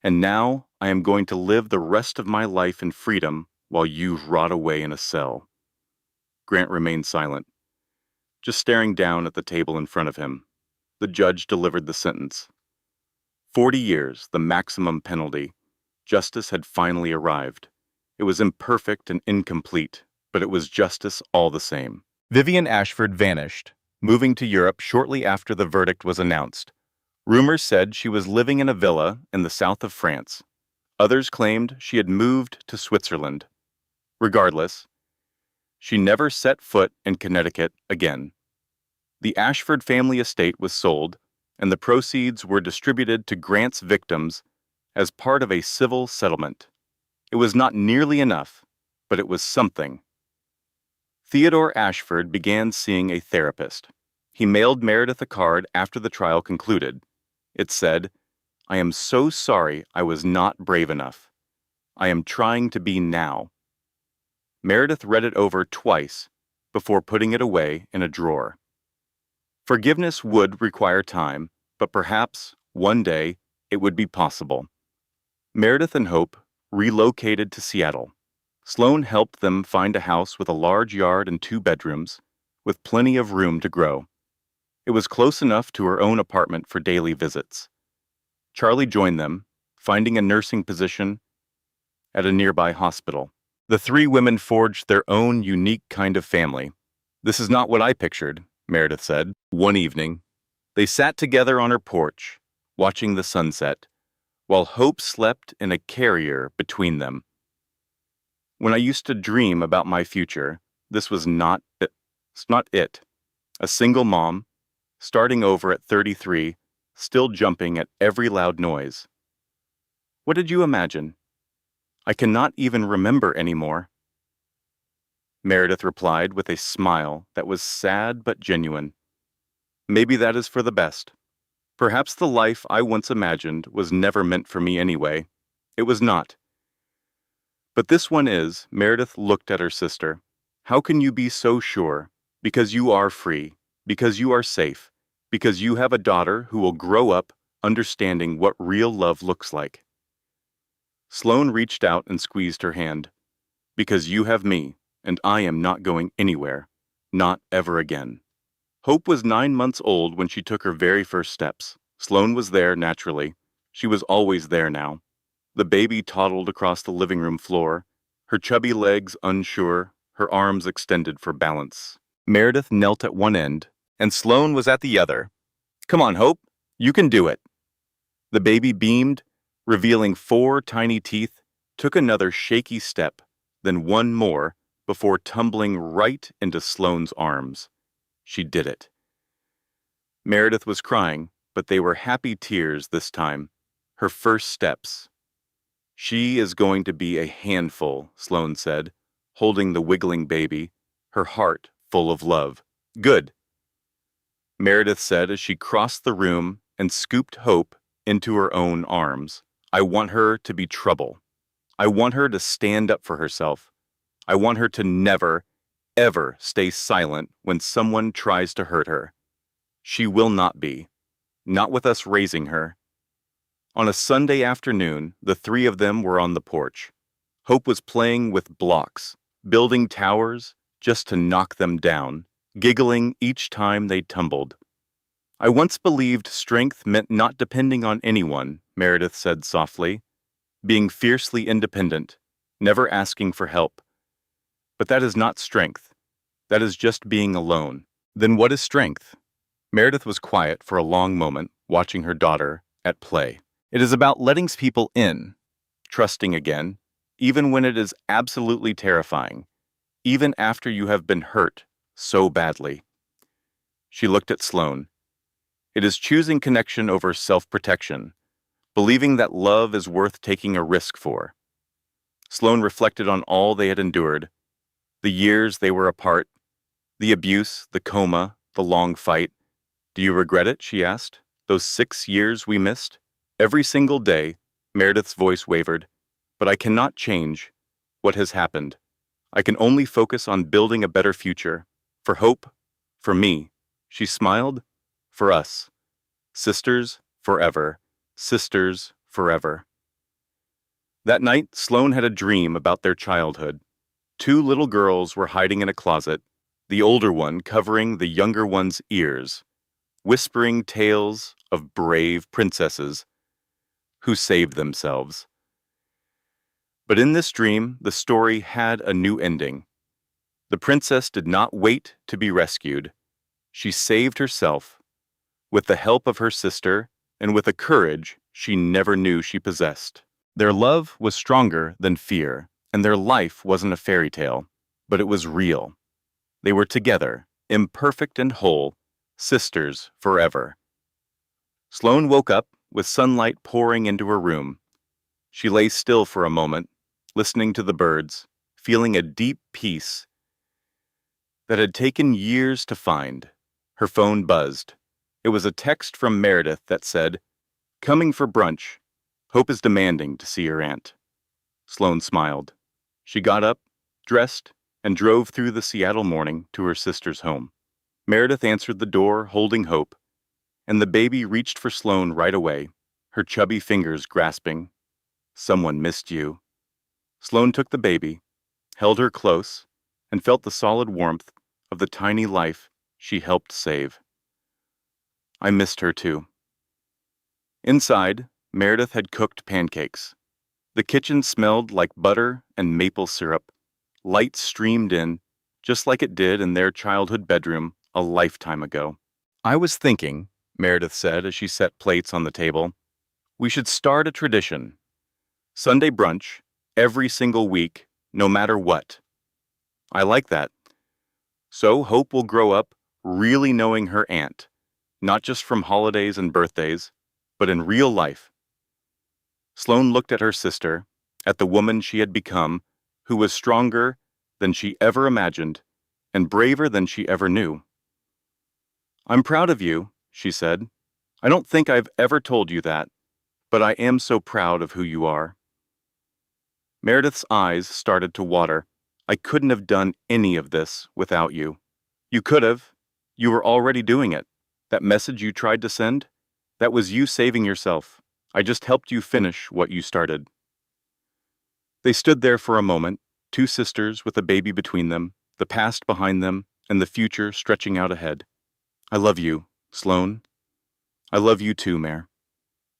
And now I am going to live the rest of my life in freedom while you rot away in a cell. Grant remained silent, just staring down at the table in front of him. The judge delivered the sentence. 40 years, the maximum penalty. Justice had finally arrived. It was imperfect and incomplete, but it was justice all the same. Vivian Ashford vanished, moving to Europe shortly after the verdict was announced. Rumors said she was living in a villa in the south of France. Others claimed she had moved to Switzerland. Regardless, she never set foot in Connecticut again. The Ashford family estate was sold, and the proceeds were distributed to Grant's victims as part of a civil settlement. It was not nearly enough, but it was something. Theodore Ashford began seeing a therapist. He mailed Meredith a card after the trial concluded. It said, "I am so sorry I was not brave enough. I am trying to be now." Meredith read it over twice before putting it away in a drawer. Forgiveness would require time, but perhaps, one day, it would be possible. Meredith and Hope relocated to Seattle. Sloan helped them find a house with a large yard and 2 bedrooms, with plenty of room to grow. It was close enough to her own apartment for daily visits. Charlie joined them, finding a nursing position at a nearby hospital. The 3 women forged their own unique kind of family. "This is not what I pictured," Meredith said. One evening, they sat together on her porch, watching the sunset, while Hope slept in a carrier between them. "When I used to dream about my future, this was not it. It's not it. A single mom, starting over at 33, still jumping at every loud noise. What did you imagine? I cannot even remember anymore." Meredith replied with a smile that was sad but genuine. "Maybe that is for the best. Perhaps the life I once imagined was never meant for me anyway. It was not. But this one is." Meredith looked at her sister. "How can you be so sure? Because you are free, because you are safe, because you have a daughter who will grow up understanding what real love looks like." Sloan reached out and squeezed her hand. "Because you have me, and I am not going anywhere. Not ever again." Hope was 9 months old when she took her very first steps. Sloan was there naturally. She was always there now. The baby toddled across the living room floor, her chubby legs unsure, her arms extended for balance. Meredith knelt at one end, and Sloan was at the other. "Come on, Hope. You can do it." The baby beamed, revealing 4 tiny teeth, took another shaky step, then one more, before tumbling right into Sloan's arms. She did it. Meredith was crying, but they were happy tears this time. Her first steps. "She is going to be a handful," Sloan said, holding the wiggling baby, her heart full of love. "Good," Meredith said as she crossed the room and scooped Hope into her own arms. "I want her to be trouble. I want her to stand up for herself. I want her to never, ever stay silent when someone tries to hurt her. She will not be. Not with us raising her." On a Sunday afternoon, the 3 of them were on the porch. Hope was playing with blocks, building towers just to knock them down, giggling each time they tumbled. "I once believed strength meant not depending on anyone," Meredith said softly, "being fiercely independent, never asking for help. But that is not strength. That is just being alone." "Then what is strength?" Meredith was quiet for a long moment, watching her daughter at play. "It is about letting people in, trusting again, even when it is absolutely terrifying, even after you have been hurt so badly." She looked at Sloan. "It is choosing connection over self-protection, believing that love is worth taking a risk for." Sloan reflected on all they had endured, the years they were apart, the abuse, the coma, the long fight, Do you regret it? She asked. Those 6 years we missed? Every single day, Meredith's voice wavered. But I cannot change what has happened. I can only focus on building a better future. For Hope, for me. She smiled. For us. Sisters forever. Sisters forever. That night, Sloane had a dream about their childhood. 2 little girls were hiding in a closet, the older one covering the younger one's ears, whispering tales of brave princesses who saved themselves. But in this dream, the story had a new ending. The princess did not wait to be rescued. She saved herself, with the help of her sister and with a courage she never knew she possessed. Their love was stronger than fear, and their life wasn't a fairy tale, but it was real. They were together, imperfect and whole, sisters forever. Sloane woke up with sunlight pouring into her room. She lay still for a moment, listening to the birds, feeling a deep peace that had taken years to find. Her phone buzzed. It was a text from Meredith that said, "Coming for brunch. Hope is demanding to see her aunt." Sloane smiled. She got up, dressed, and drove through the Seattle morning to her sister's home. Meredith answered the door, holding Hope, and the baby reached for Sloane right away, her chubby fingers grasping. "Someone missed you." Sloane took the baby, held her close, and felt the solid warmth of the tiny life she helped save. I missed her too. Inside, Meredith had cooked pancakes. The kitchen smelled like butter and maple syrup. Light streamed in, just like it did in their childhood bedroom a lifetime ago. "I was thinking," Meredith said as she set plates on the table, "we should start a tradition. Sunday brunch, every single week, no matter what." "I like that." So Hope will grow up really knowing her aunt, not just from holidays and birthdays, but in real life. Sloane looked at her sister, at the woman she had become, who was stronger than she ever imagined and braver than she ever knew. "I'm proud of you," she said. "I don't think I've ever told you that, but I am so proud of who you are." Meredith's eyes started to water. "I couldn't have done any of this without you." "You could have. You were already doing it. That message you tried to send, that was you saving yourself. I just helped you finish what you started." They stood there for a moment, 2 sisters with a baby between them, the past behind them, and the future stretching out ahead. "I love you, Sloane." "I love you too, Mare."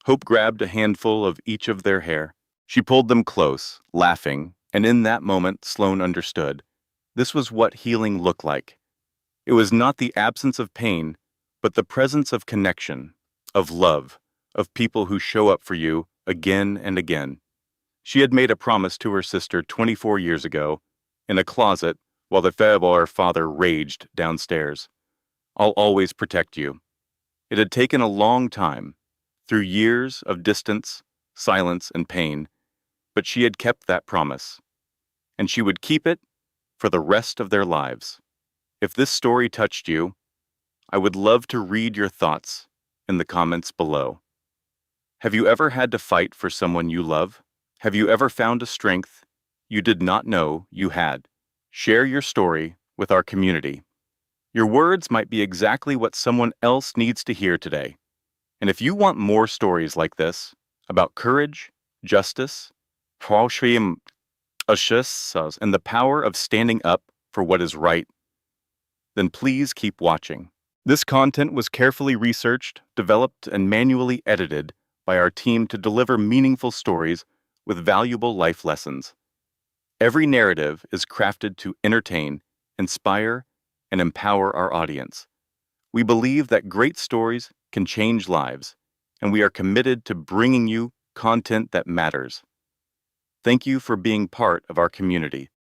Hope grabbed a handful of each of their hair. She pulled them close, laughing, and in that moment Sloane understood. This was what healing looked like. It was not the absence of pain, but the presence of connection, of love, of people who show up for you again and again. She had made a promise to her sister 24 years ago, in a closet, while the Faber father raged downstairs. "I'll always protect you." It had taken a long time, through years of distance, silence, and pain, but she had kept that promise. And she would keep it for the rest of their lives. If this story touched you, I would love to read your thoughts in the comments below. Have you ever had to fight for someone you love? Have you ever found a strength you did not know you had? Share your story with our community. Your words might be exactly what someone else needs to hear today. And if you want more stories like this, about courage, justice, and the power of standing up for what is right, then please keep watching. This content was carefully researched, developed, and manually edited by our team to deliver meaningful stories with valuable life lessons. Every narrative is crafted to entertain, inspire, and empower our audience. We believe that great stories can change lives, and we are committed to bringing you content that matters. Thank you for being part of our community.